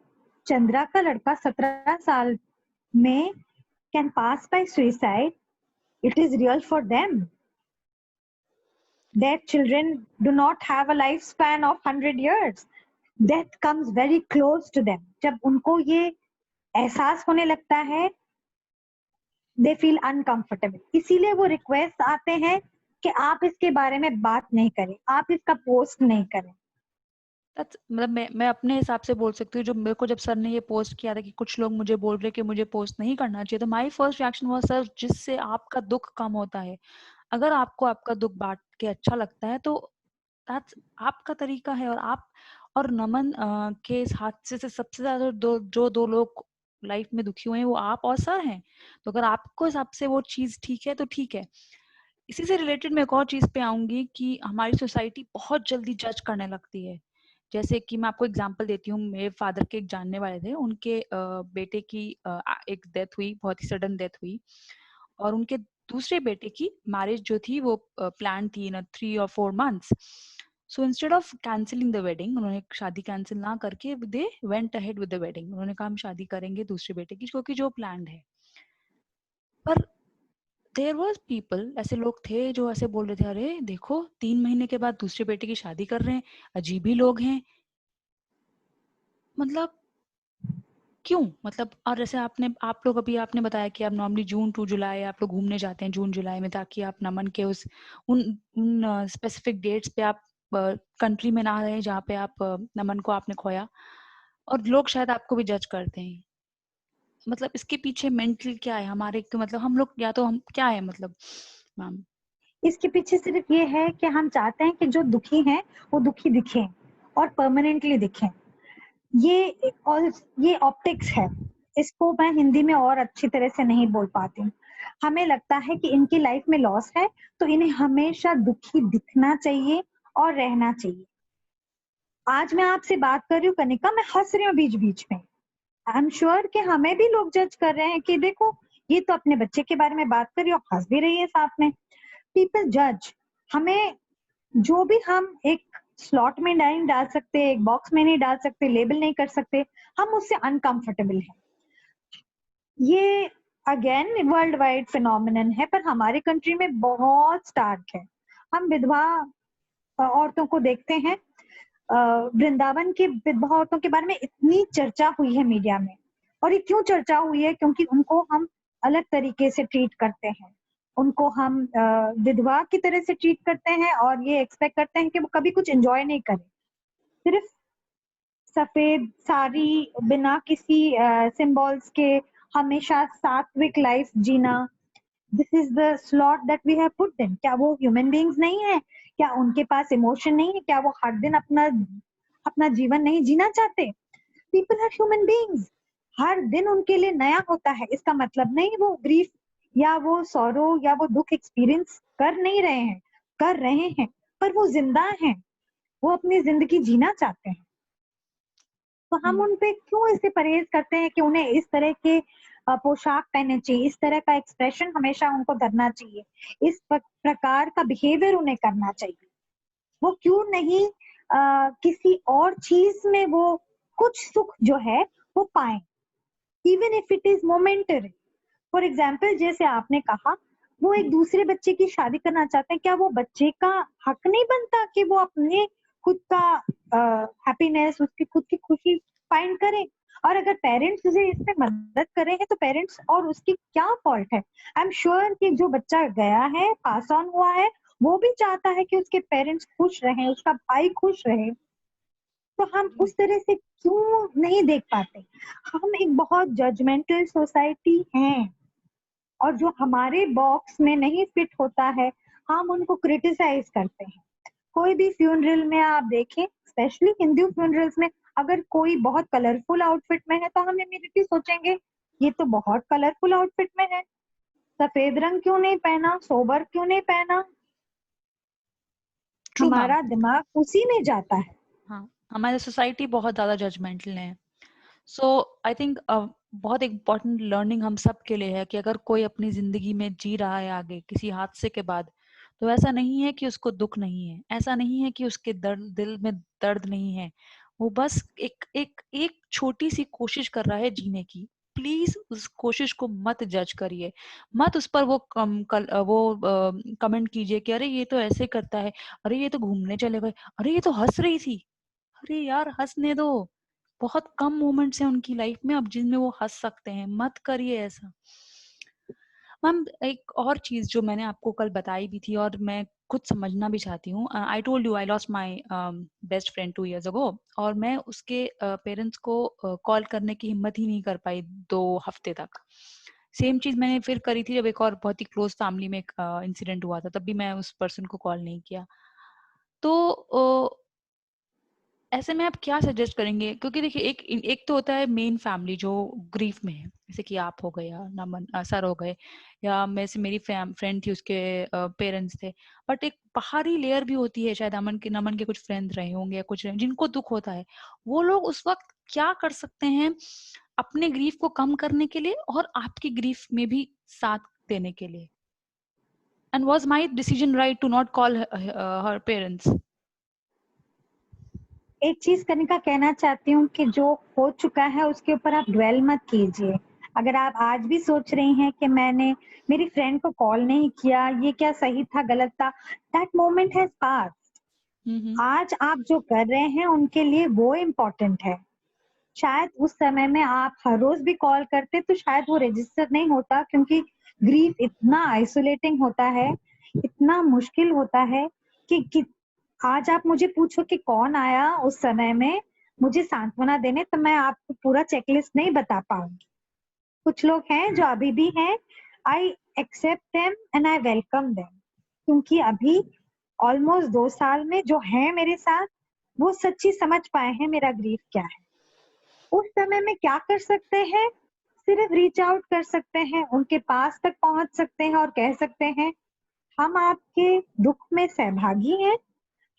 चंद्रा का लड़का 17 साल में can pass bye suicide, it is real for them. Their children do not have a lifespan of 100 years. Death comes very close to them. जब उनको ये एहसास होने लगता है, they feel uncomfortable. इसीलिए वो रिक्वेस्ट आते हैं कि आप इसके बारे में बात नहीं करें, आप इसका पोस्ट नहीं करें। मतलब मैं अपने हिसाब से बोल सकती हूँ, जो मेरे को जब सर ने ये पोस्ट किया था कि कुछ लोग मुझे बोल रहे कि मुझे पोस्ट नहीं करना चाहिए, तो माय फर्स्ट रिएक्शन हुआ सर जिससे आपका दुख कम होता है, अगर आपको आपका दुख बांट के अच्छा लगता है तो दैट्स आपका तरीका है। और नमन के इस हादसे से सबसे ज्यादा दो लोग लाइफ में दुखी हुए हैं वो आप और सर हैं। तो अगर आपको हिसाब से वो चीज ठीक है तो ठीक है। इसी से रिलेटेड मैं एक और चीज पे आऊंगी कि हमारी सोसाइटी बहुत जल्दी जज करने लगती है। जैसे कि मैं आपको एग्जांपल देती हूँ, मेरे फादर के एक जानने वाले थे, उनके बेटे की एक डेथ हुई, बहुत ही सडन डेथ हुई, और उनके दूसरे बेटे की मैरिज जो थी वो प्लान थी इन 3 or 4 months। So instead of cancelling the wedding, उन्होंने शादी कैंसिल ना करके they went ahead with the wedding. उन्होंने कहा हम शादी करेंगे दूसरे बेटे की क्योंकि जो प्लान्ड है। पर देयर वाज पीपल, ऐसे लोग थे जो ऐसे बोल रहे थे अरे देखो 3 महीने के बाद दूसरे बेटे की शादी कर रहे हैं, अजीब ही लोग हैं। मतलब क्यों? मतलब और जैसे आप लोग अभी आपने बताया कि आप नॉर्मली जून टू जुलाई आप लोग घूमने जाते हैं जून जुलाई में, ताकि आप नमन के उन उन स्पेसिफिक डेट्स पे आप कंट्री में ना रहे जहाँ पे आप नमन को आपने खोया, और लोग शायद आपको भी जज करते हैं। मतलब इसके पीछे मेंटल क्या है हमारे, तो मतलब हम लोग या तो हम क्या है मतलब मैम? इसके पीछे सिर्फ ये है कि हम चाहते हैं कि जो दुखी हैं वो दुखी दिखें और परमानेंटली दिखें। ये ऑप्टिक्स है, इसको मैं हिंदी में और अच्छी तरह से नहीं बोल पाती हूँ। हमें लगता है कि इनकी लाइफ में लॉस है तो इन्हें हमेशा दुखी दिखना चाहिए और रहना चाहिए। आज मैं आपसे बात कर रही हूँ कनिका, मैं हंस रही हूँ बीच बीच में। आई एम श्योर कि हमें भी लोग जज कर रहे हैं कि देखो ये तो अपने बच्चे के बारे में बात कर रही है और हंस भी रही है साथ में। पीपल जज हमें, जो भी हम एक स्लॉट में नहीं डाल सकते, एक बॉक्स में नहीं डाल सकते, लेबल नहीं कर सकते, हम उससे अनकंफर्टेबल हैं। ये अगेन वर्ल्ड वाइड फिनोमिनन है, पर हमारे कंट्री में बहुत स्टार्क है। हम विधवा औरतों को देखते हैं, वृंदावन के विधवा औरतों के बारे में इतनी चर्चा हुई है मीडिया में, और ये क्यों चर्चा हुई है? क्योंकि उनको हम अलग तरीके से ट्रीट करते हैं, उनको हम विधवा की तरह से ट्रीट करते हैं और ये एक्सपेक्ट करते हैं कि वो कभी कुछ एंजॉय नहीं करें, सिर्फ सफेद साड़ी बिना किसी सिंबल्स के हमेशा सात्विक लाइफ जीना। This is the slot that we have put them. क्या वो ह्यूमन बीइंग्स नहीं है? क्या उनके पास इमोशन नहीं है? क्या वो हर दिन अपना अपना जीवन नहीं जीना चाहते? पीपल आर ह्यूमन बीइंग्स, हर दिन उनके लिए नया होता है। इसका मतलब नहीं वो ग्रीफ या वो सॉरो या वो दुख एक्सपीरियंस कर नहीं रहे हैं, कर रहे हैं, पर वो जिंदा हैं, वो अपनी जिंदगी जीना चाहते हैं। तो हम उन पे क्यों ऐसे परहेज करते हैं कि उन्हें इस तरह के पोशाक पहनने चाहिए, इस तरह का एक्सप्रेशन हमेशा उनको करना चाहिए, इस प्रकार का बिहेवियर उन्हें करना चाहिए? वो क्यों नहीं किसी और चीज में वो कुछ सुख जो है वो पाए, even if it is momentary. For example, जैसे आपने कहा वो एक दूसरे बच्चे की शादी करना चाहते हैं, क्या वो बच्चे का हक नहीं बनता कि वो अपने खुद का हैप्पीनेस, उसकी खुद की खुशी फाइंड करे? और अगर पेरेंट्स उसे इसमें मदद कर रहे हैं तो पेरेंट्स और उसकी क्या फॉल्ट है? आई एम श्योर कि जो बच्चा गया है, पास ऑन हुआ है, वो भी चाहता है कि उसके पेरेंट्स खुश रहें, उसका भाई खुश रहे। तो हम उस तरह से क्यों नहीं देख पाते? हम एक बहुत जजमेंटल सोसाइटी हैं, और जो हमारे बॉक्स में नहीं फिट होता है हम उनको क्रिटिसाइज करते हैं। कोई भी फ्यूनरल में आप देखें, स्पेशली हिंदू फ्यूनरल्स में, अगर कोई बहुत कलरफुल आउटफिट में है तो हम इमीडिएटली सोचेंगे ये तो बहुत कलरफुल आउटफिट में है। सफेद रंग क्यों नहीं पहना, सोबर क्यों नहीं पहना, ट्रू मैम। हमारा दिमाग उसी में जाता है। हाँ, हमारी सोसाइटी बहुत ज्यादा जजमेंटल है। सो आई थिंक बहुत इम्पोर्टेंट लर्निंग हम सब के लिए है कि अगर कोई अपनी जिंदगी में जी रहा है आगे किसी हादसे के बाद, तो ऐसा नहीं है कि उसको दुख नहीं है, ऐसा नहीं है कि उसके दर्द दिल में दर्द नहीं है। वो बस एक एक एक छोटी सी कोशिश कर रहा है जीने की। प्लीज उस कोशिश को मत जज करिए, मत उस पर वो कमेंट कीजिए कि अरे ये तो ऐसे करता है, अरे ये तो घूमने चले गए, अरे ये तो हंस रही थी। अरे यार हंसने दो, बहुत कम मोमेंट्स हैं उनकी लाइफ में अब जिनमें वो हंस सकते हैं, मत करिए ऐसा। मैम एक और चीज जो मैंने आपको कल बताई भी थी और मैं खुद समझना भी चाहती हूँ, I told you I lost my best friend 2 years ago, और मैं उसके पेरेंट्स को कॉल करने की हिम्मत ही नहीं कर पाई 2 हफ्ते तक। सेम चीज मैंने फिर करी थी जब एक और बहुत ही क्लोज फैमिली में एक इंसिडेंट हुआ था, तब भी मैं उस पर्सन को कॉल नहीं किया। तो ऐसे में आप क्या सजेस्ट करेंगे? क्योंकि देखिए एक एक तो होता है मेन फैमिली जो ग्रीफ में है, जैसे कि आप हो गए या नमन सर हो गए, या मैं से मेरी फ्रेंड थी उसके पेरेंट्स थे। बट एक बाहरी लेयर भी होती है, शायद नमन के कुछ फ्रेंड्स रहे होंगे या कुछ जिनको दुख होता है। वो लोग उस वक्त क्या कर सकते हैं अपने ग्रीफ को कम करने के लिए और आपकी ग्रीफ में भी साथ देने के लिए? And was my decision right to not call her parents? एक चीज कनिका कहना चाहती हूँ कि जो हो चुका है उसके ऊपर आप ड्वेल मत कीजिए। अगर आप आज भी सोच रही हैं कि मैंने मेरी फ्रेंड को कॉल नहीं किया, ये क्या सही था गलत था, दैट मोमेंट हैज पास। आज आप जो कर रहे हैं उनके लिए वो इम्पोर्टेंट है। शायद उस समय में आप हर रोज भी कॉल करते तो शायद वो रजिस्टर नहीं होता, क्योंकि ग्रीफ इतना आइसोलेटिंग होता है, इतना मुश्किल होता है कि आज आप मुझे पूछो कि कौन आया उस समय में मुझे सांत्वना देने, तो मैं आपको पूरा चेकलिस्ट नहीं बता पाऊंगी। कुछ लोग हैं जो अभी भी हैं, I accept them and I welcome them, क्योंकि अभी ऑलमोस्ट 2 साल में जो है मेरे साथ वो सच्ची समझ पाए हैं मेरा ग्रीफ क्या है। उस समय में क्या कर सकते हैं, सिर्फ रीच आउट कर सकते हैं, उनके पास तक पहुंच सकते हैं और कह सकते हैं हम आपके दुख में सहभागी हैं,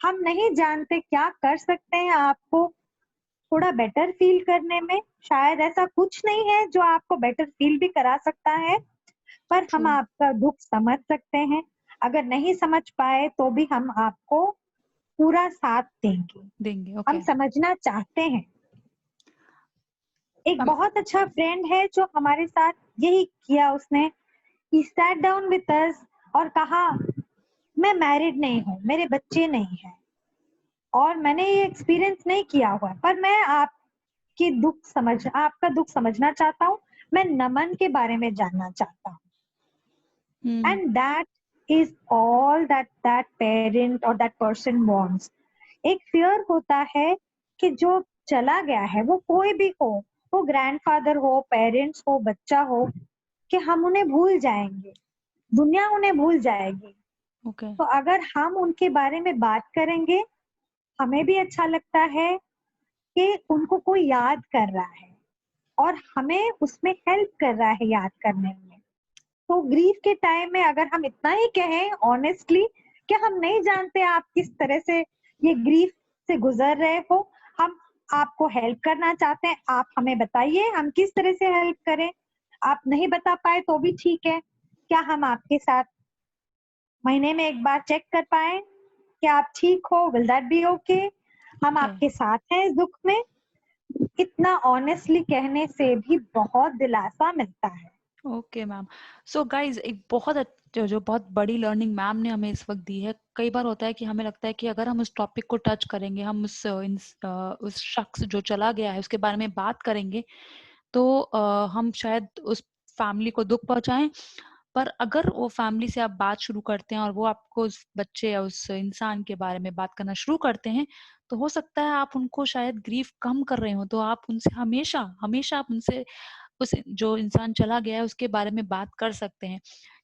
हम नहीं जानते क्या कर सकते हैं आपको थोड़ा बेटर फील करने में। शायद ऐसा कुछ नहीं है जो आपको बेटर फील भी करा सकता है, पर हम ट्रू आपका दुख समझ सकते हैं। अगर नहीं समझ पाए तो भी हम आपको पूरा साथ देंगे, देंगे। हम ओके समझना चाहते हैं। एक मैम। बहुत अच्छा फ्रेंड है जो हमारे साथ यही किया उसने, he sat down with us और कहा मैं मैरिड नहीं हूँ, मेरे बच्चे नहीं हैं और मैंने ये एक्सपीरियंस नहीं किया हुआ है, पर मैं आपका दुख समझना चाहता हूँ, मैं नमन के बारे में जानना चाहता हूँ। And that is all that parent और दैट पर्सन वांट्स। एक फियर होता है कि जो चला गया है वो कोई भी हो, वो ग्रैंडफादर हो, पेरेंट्स हो, बच्चा हो, कि हम उन्हें भूल जाएंगे, दुनिया उन्हें भूल जाएगी। ओके तो अगर हम उनके बारे में बात करेंगे, हमें भी अच्छा लगता है कि उनको कोई याद कर रहा है और हमें उसमें हेल्प कर रहा है याद करने में। तो ग्रीफ के टाइम में अगर हम इतना ही कहें ऑनेस्टली कि हम नहीं जानते आप किस तरह से ये ग्रीफ से गुजर रहे हो, हम आपको हेल्प करना चाहते हैं, आप हमें बताइए हम किस तरह से हेल्प करें। आप नहीं बता पाए तो भी ठीक है, क्या हम आपके साथ महीने में एक बार चेक कर पाए कि आप ठीक हो, विल दैट बी ओके? हम ओके आपके साथ हैं इस दुख में। इतना ऑनेस्टली कहने से भी बहुत दिलासा मिलता है। Okay ma'am. सो गाइज एक जो बहुत बड़ी लर्निंग मैम ने हमें इस वक्त दी है। कई बार होता है कि हमें लगता है कि अगर हम उस टॉपिक को टच करेंगे, हम उस शख्स जो चला गया है उसके बारे में बात करेंगे, तो हम शायद उस फैमिली को दुख पहुंचाएं। पर अगर वो फैमिली से आप बात शुरू करते हैं और वो आपको उस बच्चे या उस इंसान के बारे में बात करना शुरू करते हैं, तो हो सकता है आप उनको शायद ग्रीफ कम कर रहे हो, तो आप उनसे हमेशा हमेशा आप उनसे उस जो इंसान चला गया है उसके बारे में बात कर सकते हैं।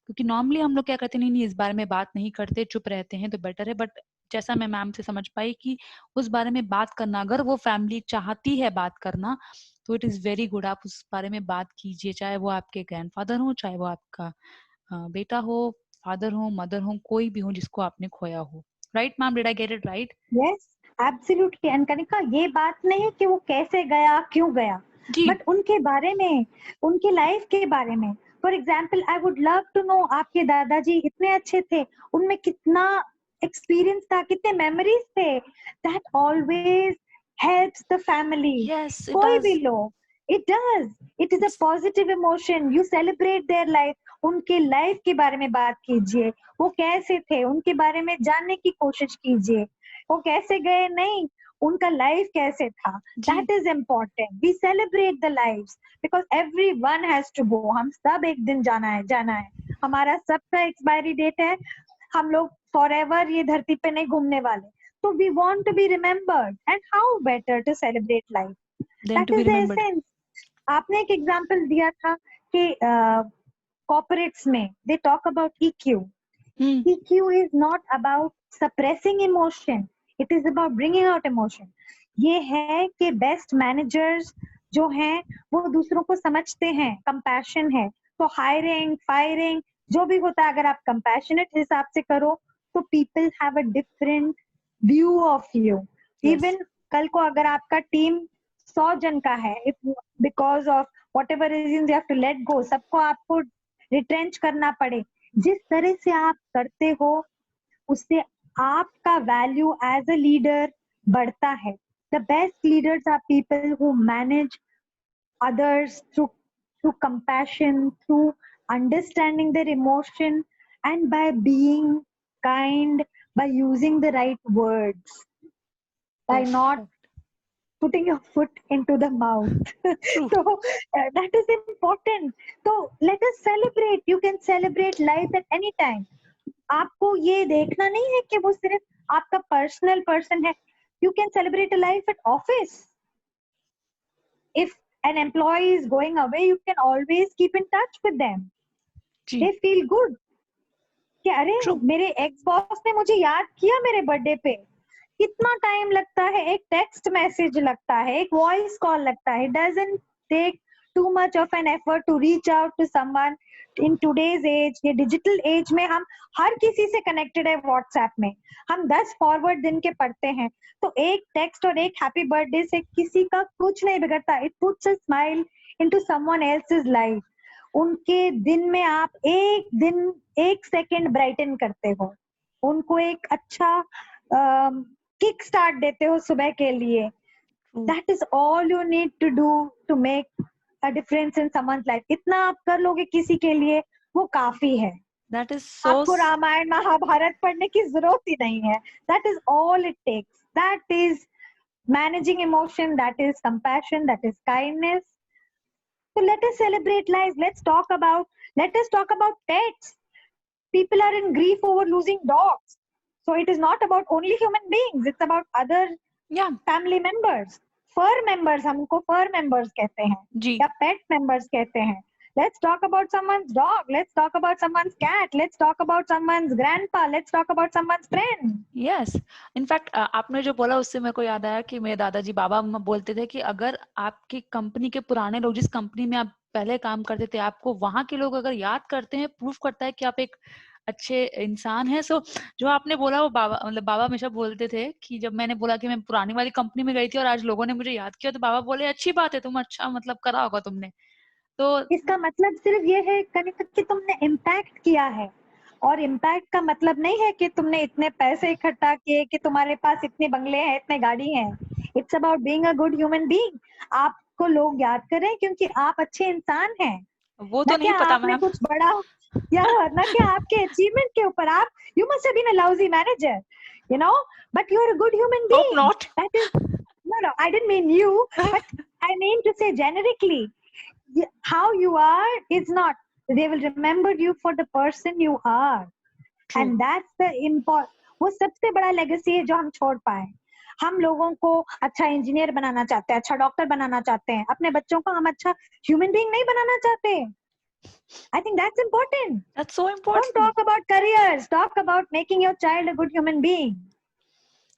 क्योंकि नॉर्मली हम लोग क्या करते हैं, नहीं नहीं इस बारे में बात नहीं करते, चुप रहते हैं तो बेटर है। बट जैसा मैं मैम से समझ पाई कि उस बारे में बात करना, अगर वो फैमिली चाहती है बात करना, तो इट इज वेरी गुड, आप उस बारे में बात कीजिए, चाहे वो आपके ग्रैंडफादर हो, चाहे वो आपका बेटा हो, फादर हो, मदर हो, कोई भी हो जिसको आपने खोया हो. Right ma'am, did I get it right? Yes, absolutely. And Kanika, ये बात नहीं है कि वो कैसे गया, क्यों गया, जी. बट उनके बारे में, उनकी लाइफ के बारे में। For example, I would love to know, आपके दादाजी इतने अच्छे थे, उनमें कितना एक्सपीरियंस था, कितने मेमोरीज थे, that always helps the family. Yes, it कोई भी does. Low, it does, it is a It's positive emotion. You celebrate their life, उनके लाइफ के बारे में बात कीजिए, वो कैसे थे उनके बारे में जानने की कोशिश कीजिए, वो कैसे गए नहीं, उनका लाइफ कैसे था, जी. That is important. We celebrate the lives because everyone has to go. हम सब एक दिन जाना है, जाना है, हमारा सबका एक्सपायरी डेट है, हम लोग फॉरएवर ये धरती पे नहीं घूमने वाले। तो we want to be remembered, and how better to celebrate life, Them that to is be the remembered. Essence. आपने एक एग्जांपल दिया था कि कॉर्पोरेट्स में they talk about EQ. Hmm. EQ is not about suppressing emotion, it is about bringing out emotion. ये है कि best managers जो हैं वो दूसरों को समझते हैं, कंपैशन है, तो हायरिंग फायरिंग जो भी होता है, अगर आप कंपैशनेट हिसाब से करो तो people have a different view of you. Yes. Even कल को अगर आपका टीम 100 जन का है, if because of whatever reason you have to let go, सबको आपको रिट्रेंच करना पड़े, जिस तरह से आप करते हो उससे आपका वैल्यू एज अ लीडर बढ़ता है। The best leaders are people who manage others through compassion, through understanding their emotion, and by being kind, by using the right words, by not Perfect. putting your foot into the mouth. True. So that is important. So let us celebrate. You can celebrate life at any time. आपको ये देखना नहीं है कि वो सिर्फ आपका personal person है. You can celebrate a life at office. If an employee is going away, you can always keep in touch with them. जी. They feel good. कि अरे True. मेरे एक्स बॉस ने मुझे याद किया मेरे बर्थडे पे. कितना टाइम लगता है, एक टेक्स्ट मैसेज लगता है, एक वॉइस कॉल लगता है. Doesn't take too much of an effort to reach out to someone. In today's age, ये डिजिटल एज में हम हर किसी से कनेक्टेड है व्हाट्सएप में. हम 10 फॉरवर्ड दिन के पढ़ते हैं, तो एक टेक्स्ट और एक हैप्पी बर्थडे से किसी का कुछ नहीं बिगड़ता. It puts a smile into someone else's life. उनके दिन में आप एक दिन, एक सेकंड ब्राइटन करते हो, उनको एक अच्छा किक स्टार्ट देते हो सुबह के लिए. True. That is all you need to do to make a difference in someone's life. इतना आप कर लोगे किसी के लिए, वो काफी है. That is so. आपको रामायण महाभारत पढ़ने की जरूरत ही नहीं है. That is all it takes. That is managing emotion, that is compassion, that is kindness. So let us celebrate life. Let us talk about pets. People are in grief over losing dogs. So it is not about only human beings. It's about other Yeah. family members. Fur members, हम उनको fur members कहते हैं, जी. या pet members कहते हैं. Let's talk about someone's dog. Let's talk about someone's cat. Let's talk about someone's grandpa. Let's talk about someone's friend. Yes. In fact आपने जो बोला उससे मेरे को याद आया कि मेरे दादाजी बाबा बोलते थे कि अगर आपकी कंपनी के पुराने लोग, जिस कंपनी में आप पहले काम करते थे, आपको वहां के लोग अगर याद करते हैं, प्रूफ करता है कि आप एक अच्छे इंसान हैं. सो जो आपने बोला वो बाबा, मतलब बाबा हमेशा बोलते थे कि जब मैंने बोला कि मैं पुरानी वाली कंपनी में गई थी और आज लोगों ने मुझे याद किया, तो बाबा बोले अच्छी बात है, तुम अच्छा मतलब करा होगा तुमने. तो इसका मतलब सिर्फ ये है कनिका कि तुमने इम्पैक्ट किया है. और इम्पैक्ट का मतलब नहीं है कि तुमने इतने पैसे इकट्ठा किए, कि तुम्हारे पास इतने बंगले हैं, इतने गाड़ी हैं. It's about being a good human being. आपको लोग याद करें क्योंकि आप अच्छे इंसान हैं, वो ना तो कि नहीं पता आपने मैम. कुछ बड़ा, या ना कि आपके अचीवमेंट के ऊपर. आप, you must have been a lousy manager, you know, but you're a good human hope being. Not. That is, no, I didn't mean you, but I mean to say generically, how you are is not, they will remember you for the person you are. True. And that's the important, वो सबसे बड़ा legacy है जो हम छोड़ पाए. हम लोगों को अच्छा इंजीनियर बनाना चाहते हैं, अच्छा डॉक्टर बनाना चाहते हैं, अपने बच्चों को हम अच्छा ह्यूमन बीइंग नहीं बनाना चाहते. I think that's important. That's so Don't important. talk about careers, talk about making your child a good human being.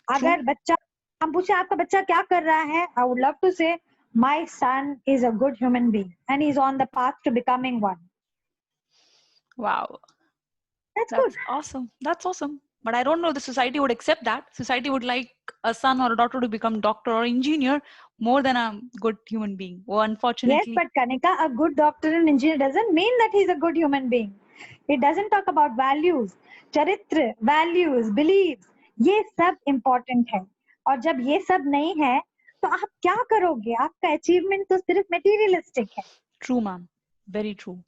अगर बच्चा, हम पूछे आपका बच्चा क्या कर रहा है, I would love to say my son is a good human being and he's on the path to becoming one. Wow. That's good. That's awesome. That's awesome. But I don't know the society would accept that. Society would like a son or a daughter to become doctor or engineer more than a good human being. Well, Yes, unfortunately, but Kanika, a good doctor and engineer doesn't mean that he's a good human being. It doesn't talk about values, चरित्र, values, beliefs. ये सब important है. और जब ये सब नहीं है, तो आप क्या करोगे? आपका achievement तो सिर्फ materialistic है. true, ma'am. Very true.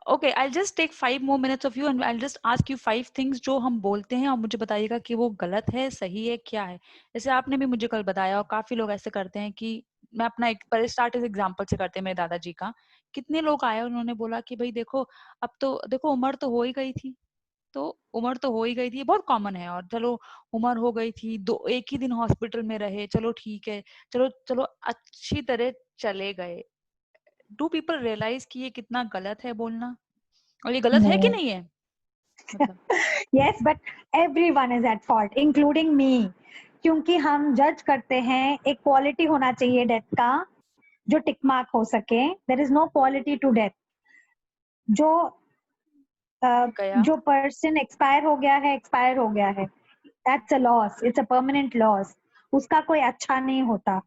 Okay, I'll just take 5 more minutes of you and I'll just ask you 5 things जो हम बोलते हैं और मुझे बताइएगा कि वो गलत है, सही है, क्या है. जैसे आपने भी मुझे कल बताया और काफी लोग ऐसे करते हैं कि मैं अपना एक पहले स्टार्ट इस एग्जांपल से करते हैं मेरे दादाजी का. कितने लोग आए उन्होंने बोला कि भाई देखो अब तो देखो उम्र तो हो ही गई थी. तो उम्र तो हो ही गई थी, ये बहुत कॉमन है. और चलो उम्र हो गई थी, दो एक ही दिन हॉस्पिटल में रहे, चलो ठीक है, चलो चलो अच्छी तरह चले गए. डू पीपल रियलाइज कि ये कितना गलत है बोलना, और ये गलत है कि No. नहीं है मतलब. Yes, but everyone is at fault, including me. क्योंकि हम जज करते हैं एक क्वालिटी होना चाहिए डेथ का जो टिक मार्क हो सके. There is no quality to death. जो गया जो पर्सन एक्सपायर हो गया है. That's a loss. It's a permanent loss. उसका कोई अच्छा नहीं होता.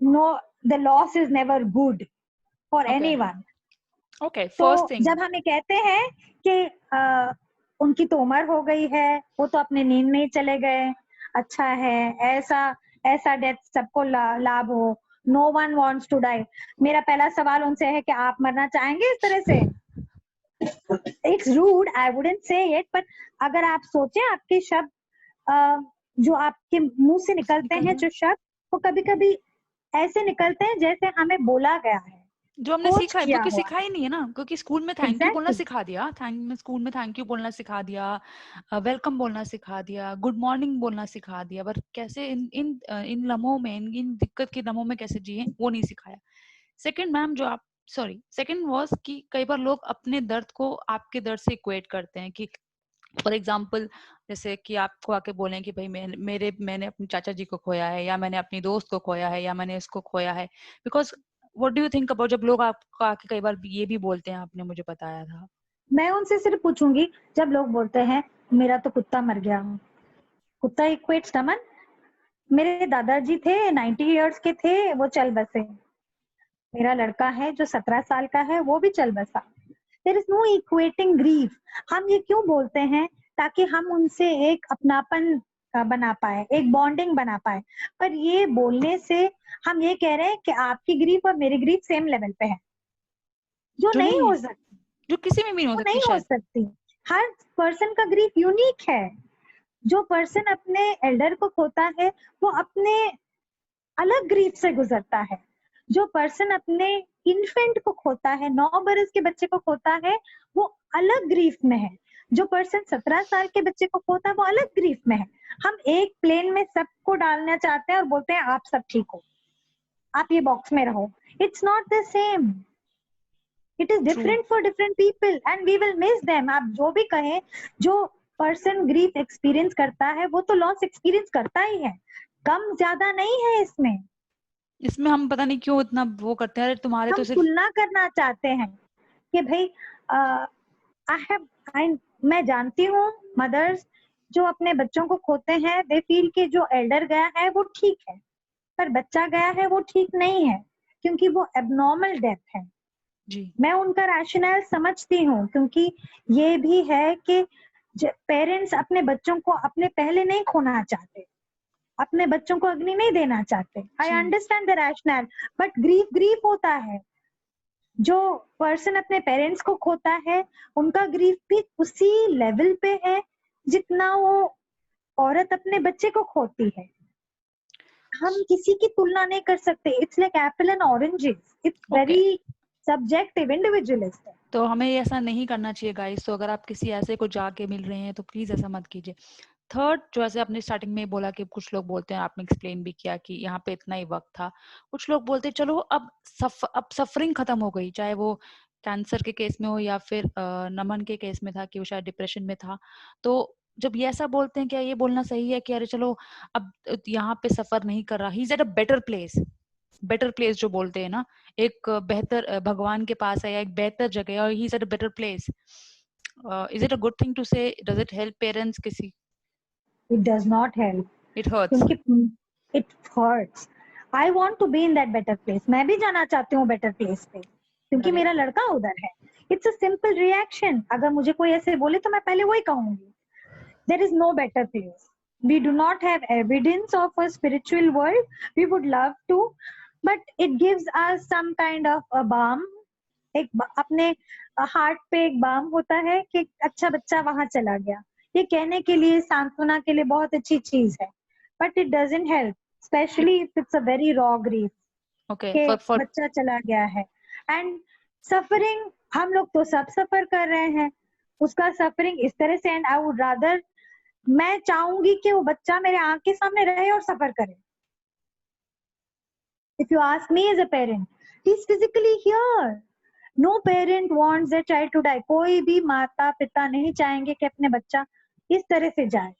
No, the loss is never good for okay anyone. Okay. तो फर्स्ट थिंग, जब हमें कहते हैं कि उनकी तो उम्र हो गई है, वो तो अपने नींद में ही चले गए, अच्छा है, ऐसा ऐसा डेथ सबको लाभ हो. No one wants to die. मेरा पहला सवाल उनसे है कि आप मरना चाहेंगे इस तरह से? It's rude, I wouldn't say it, but अगर आप सोचें आपके शब्द जो आपके मुंह से निकलते हैं, जो शब्द वो कभी कभी ऐसे निकलते हैं जैसे हमें बोला गया है, जो हमने कोच सीखा है, किया क्योंकि हुआ सीखा है. ही नहीं है ना. क्योंकि स्कूल में थैंक यू बोलना एग्जैक्टली. सिखा दिया, स्कूल में थैंक यू बोलना सिखा दिया, वेलकम बोलना सिखा दिया, गुड मॉर्निंग बोलना सिखा दिया, पर कैसे इन लम्हों में, इन दिक्कत के लम्हों में कैसे जिए वो नहीं सिखाया. सेकंड मैम, जो आप सॉरी सेकंड वाज कि कई बार लोग अपने दर्द को आपके दर्द से इक्वेट करते हैं. कि फॉर एग्जाम्पल जैसे कि आपको आके बोलें कि भाई मैंने अपने चाचा जी को खोया है, या मैंने अपनी दोस्त को खोया है, या मैंने इसको खोया है. Because what do you think about जब लोग आपको आके कई बार ये भी बोलते हैं, आपने मुझे बताया था. मैं उनसे सिर्फ पूछूंगी, जब लोग बोलते हैं मेरा तो कुत्ता मर गया, कुत्ता इक्वेट्स दमन. मेरे दादाजी थे 90 इयर्स के थे, वो चल बसे. मेरा लड़का है जो 17 साल का है, वो भी चल बसा. There is no equating grief. हम ये क्यों बोलते हैं? ताकि हम उनसे एक अपनापन बना पाए, एक बॉन्डिंग बना पाए. पर ये बोलने से हम ये कह रहे हैं कि आपकी ग्रीफ और मेरी ग्रीफ सेम लेवल पे है, जो जो नहीं नहीं हो है, सकती. जो किसी में भी नहीं हो वो सकती नहीं हो शायद. सकती. हर पर्सन का ग्रीफ यूनिक है. जो पर्सन अपने एल्डर को खोता है, वो अपने अलग ग्रीफ से गुजरता है. जो पर्सन अपने इन्फेंट को खोता है, 9 बरस के बच्चे को खोता है, वो अलग ग्रीफ में है. जो पर्सन 17 साल के बच्चे को खोता है, वो अलग ग्रीफ में है. हम एक प्लेन में सबको डालना चाहते हैं और बोलते हैं आप सब ठीक हो, आप ये बॉक्स में रहो. It's not the same. It is true. Different for different people and we will miss them. आप जो भी कहें, जो पर्सन ग्रीफ एक्सपीरियंस करता है वो तो लॉस एक्सपीरियंस करता ही है. कम ज्यादा नहीं है इसमें. इसमें हम पता नहीं क्यों इतना वो करते हैं. अरे तुम्हारे तो हम सिर्फ तुलना करना चाहते हैं कि भाई आई हैव मैं जानती हूँ मदर्स जो अपने बच्चों को खोते हैं, दे फील कि जो एल्डर गया है वो ठीक है, पर बच्चा गया है वो ठीक नहीं है, क्योंकि वो एबनॉर्मल डेथ है. जी. मैं उनका रैशनल समझती हूँ, क्योंकि ये भी है कि पेरेंट्स अपने बच्चों को अपने पहले नहीं खोना चाहते, अपने बच्चों को अग्नि नहीं देना चाहते. आई जी. Understand the rational, but grief grief होता है. जो पर्सन अपने पेरेंट्स को खोता है, उनका ग्रीफ भी उसी लेवल पे है जितना वो औरत अपने बच्चे को खोती है. हम किसी की तुलना नहीं कर सकते. It's like Apple and oranges. It's okay. Very subjective, individualistic. तो हमें ऐसा नहीं करना चाहिए गाइस. तो अगर आप किसी ऐसे को जाके मिल रहे हैं तो प्लीज ऐसा मत कीजिए. थर्ड, जो ऐसे आपने स्टार्टिंग में बोला कि कुछ लोग बोलते हैं, आपने एक्सप्लेन भी किया कि यहाँ पे इतना ही वक्त था. कुछ लोग बोलते हैं चलो अब सफरिंग खत्म हो गई, चाहे वो कैंसर के केस में हो या फिर नमन के केस में था कि वो शायद डिप्रेशन में था. तो जब ये ऐसा बोलते हैं, क्या ये बोलना सही है कि अरे चलो अब यहाँ पे सफर नहीं कर रहा, he is at a better place. Better place जो बोलते हैं ना, एक बेहतर भगवान के पास है या एक बेहतर जगह है और he is at a better place. Is it a good thing to say? Does it help parents? किसी? It does not help. It hurts. क्योंकि it hurts. I want to be in that better place. मैं भी जाना चाहती हूँ better place पे, क्योंकि अरे, मेरा लड़का उधर है. It's a simple reaction. अगर मुझे कोई ऐसे बोले तो मैं पहले वही कहूंगी. There is no better place. We do not have evidence of a spiritual world. We would love to, but it gives us some kind of a balm. एक अपने हार्ट पे एक बाम होता है कि अच्छा बच्चा वहां चला गया. ये कहने के लिए, सांत्वना के लिए बहुत अच्छी चीज है, but it doesn't help, specially if it's a very raw grief okay. कि For बच्चा चला गया है. एंड सफरिंग, हम लोग तो सब सफर कर रहे हैं, उसका सफरिंग इस तरह से. एंड आई वुड रादर, मैं चाहूंगी कि वो बच्चा मेरे आंख के सामने रहे और सफर करे. If you ask me as a parent, he is physically here. No parent wants their child to die. कोई भी माता पिता नहीं चाहेंगे कि अपने बच्चा इस तरह से जाए.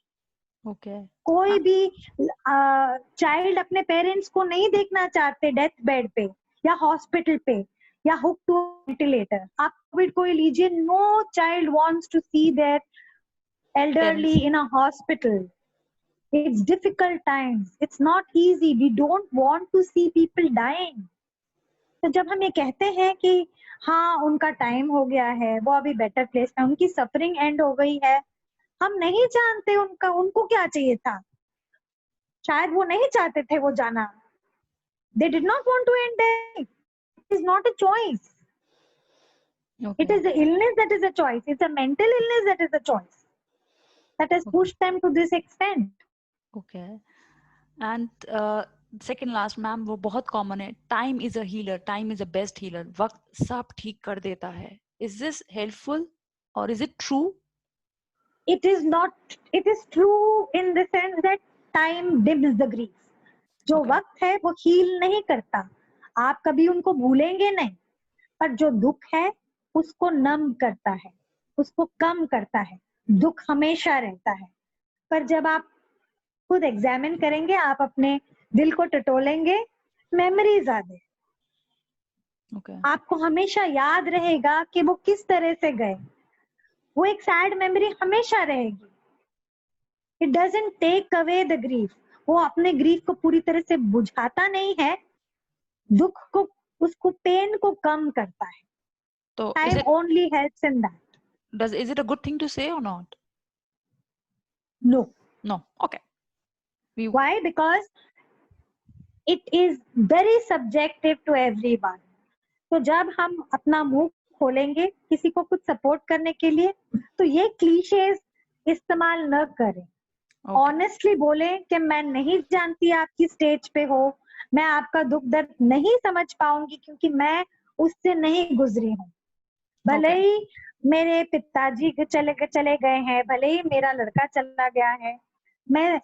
okay. कोई भी चाइल्ड अपने पेरेंट्स को नहीं देखना चाहते डेथ बेड पे या हॉस्पिटल पे या हुक टू वेंटिलेटर. आप कोविड को लीजिए, no child wants to see their elderly Parents. in a hospital. It's difficult times. It's not easy. We don't want to see people dying. तो जब हम ये कहते हैं कि हाँ उनका टाइम हो गया है, वो अभी बेटर प्लेस में, उनकी सफरिंग एंड हो गई है, हम नहीं जानते उनको क्या चाहिए था. शायद वो नहीं चाहते थे वो जाना. They did not want to end their life. It is not a choice. Okay. It is the illness that is a choice. It's a mental illness that is a choice that has pushed them to this extent. Okay. And second last ma'am, वो बहुत common है, time is a healer, time is a best healer. वक्त सब ठीक कर देता है. Is this helpful और is it true? It is not. It is true in the sense that time dims the grief. जो Okay. वक्त है वो हील नहीं करता. आप कभी उनको भूलेंगे नहीं, पर जो दुख है उसको नम करता है, उसको कम करता है. दुख हमेशा रहता है, पर जब आप खुद एग्जामिन करेंगे, आप अपने दिल को टटोलेंगे, मेमोरीज आ गए. Okay. आपको हमेशा याद रहेगा कि वो किस तरह से गए. वो एक सैड मेमोरी हमेशा रहेगी. It doesn't take away the grief. वो अपने ग्रीफ को पूरी तरह से बुझाता नहीं है, दुख को, उसको पेन को कम करता है. तो time only helps in that. is it a good thing to say or not? No. No. Okay. Why? Because it is very subjective to everyone. तो जब हम अपना मुंह खोलेंगे किसी को कुछ सपोर्ट करने के लिए, तो ये क्लीशेज इस्तेमाल न करें. ऑनेस्टली बोले कि मैं नहीं जानती आपकी स्टेज पे हो, मैं आपका दुख दर्द नहीं समझ पाऊंगी क्योंकि मैं उससे नहीं गुजरी हूँ. भले ही मेरे पिताजी चले गए हैं, भले ही मेरा लड़का चला गया है, मैं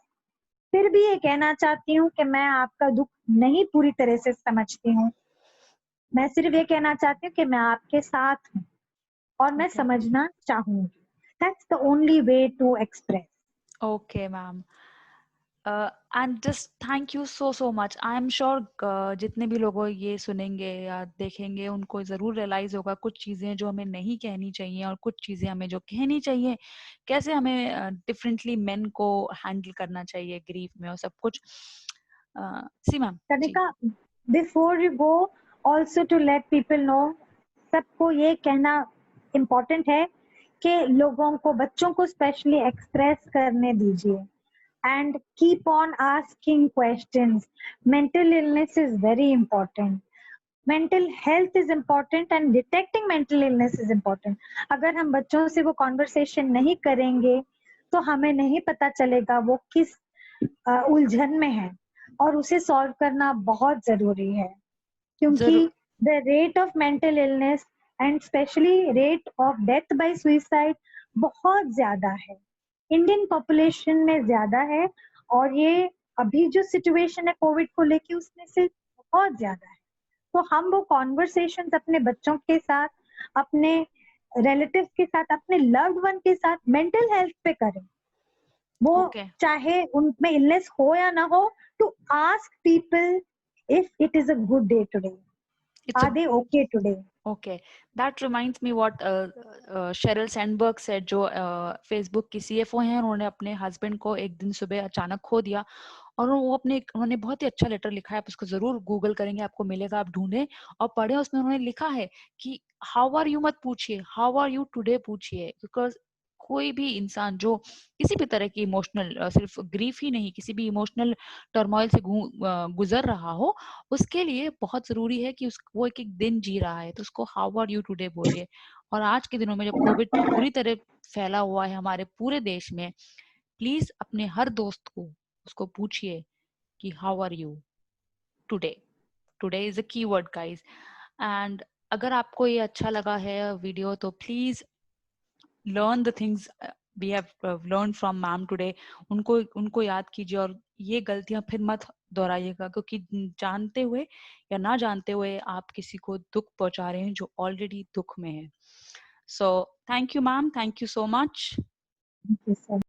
फिर भी ये कहना चाहती हूँ कि मैं आपका दुख नहीं पूरी तरह से समझती हूँ. मैं सिर्फ ये कहना चाहती हूँ कि मैं आपके साथ हूँ और मैं समझना चाहूंगी. That's the only way to express. Okay, ma'am. And just thank you so much. I am sure जितने भी लोग ये सुनेंगे या देखेंगे उनको जरूर रियलाइज होगा कुछ चीजें जो हमें नहीं कहनी चाहिए और कुछ चीजें हमें जो कहनी चाहिए, कैसे हमें डिफरेंटली मेन को हैंडल करना चाहिए ग्रीफ में और सब कुछ. सी ma'am. Kanika, before you go, also to let people know, सबको ये कहना important है कि लोगों को, बच्चों को स्पेशली एक्सप्रेस करने दीजिए. And keep on asking questions. Mental illness is very important. Mental health is important and detecting mental illness is important. अगर हम बच्चों से वो conversation नहीं करेंगे तो हमें नहीं पता चलेगा वो किस उलझन में है, और उसे सॉल्व करना बहुत जरूरी है. क्योंकि the rate of mental illness and especially rate of death by suicide बहुत ज्यादा है, इंडियन पॉपुलेशन में ज्यादा है, और ये अभी जो सिचुएशन है कोविड को लेके उसमें से बहुत ज्यादा है. तो हम वो कॉन्वर्सेशंस अपने बच्चों के साथ, अपने रिलेटिव्स के साथ, अपने लव्ड वन के साथ मेंटल हेल्थ पे करें. वो चाहे उनमें इलनेस हो या ना हो, to ask people if it is a good day today. It's a Are they okay today? Okay, that reminds me what Sheryl Sandberg said, जो फेसबुक की सीएफओ हैं, उन्होंने अपने हस्बैंड को एक दिन सुबह अचानक खो दिया, और वो उन्होंने बहुत ही अच्छा लेटर लिखा है, आप उसको जरूर गूगल करेंगे, आपको मिलेगा, आप ढूंढें और पढ़ें। उसमें उन्होंने लिखा है कि हाउ आर यू मत पूछिए, हाउ आर यू टुडे पूछिए, बिकॉज कोई भी इंसान जो किसी भी तरह की इमोशनल, सिर्फ ग्रीफ ही नहीं, किसी भी इमोशनल टर्मोइल से गुजर रहा हो, उसके लिए बहुत जरूरी है कि वो एक एक दिन जी रहा है, तो उसको हाउ आर यू टुडे बोलिए। और आज के दिनों में जब कोविड पूरी तरह फैला हुआ है हमारे पूरे देश में, प्लीज अपने हर दोस्त को उसको पूछिए कि how are you today. Today is a keyword guys. And अगर आपको ये अच्छा लगा है वीडियो, तो please learn the things we have learn from ma'am today. उनको याद कीजिए, और ये गलतियां फिर मत दोहराइएगा, क्योंकि जानते हुए या ना जानते हुए आप किसी को दुख पहुंचा रहे हैं जो ऑलरेडी दुख में है। So thank you ma'am, thank you so much. Thank you so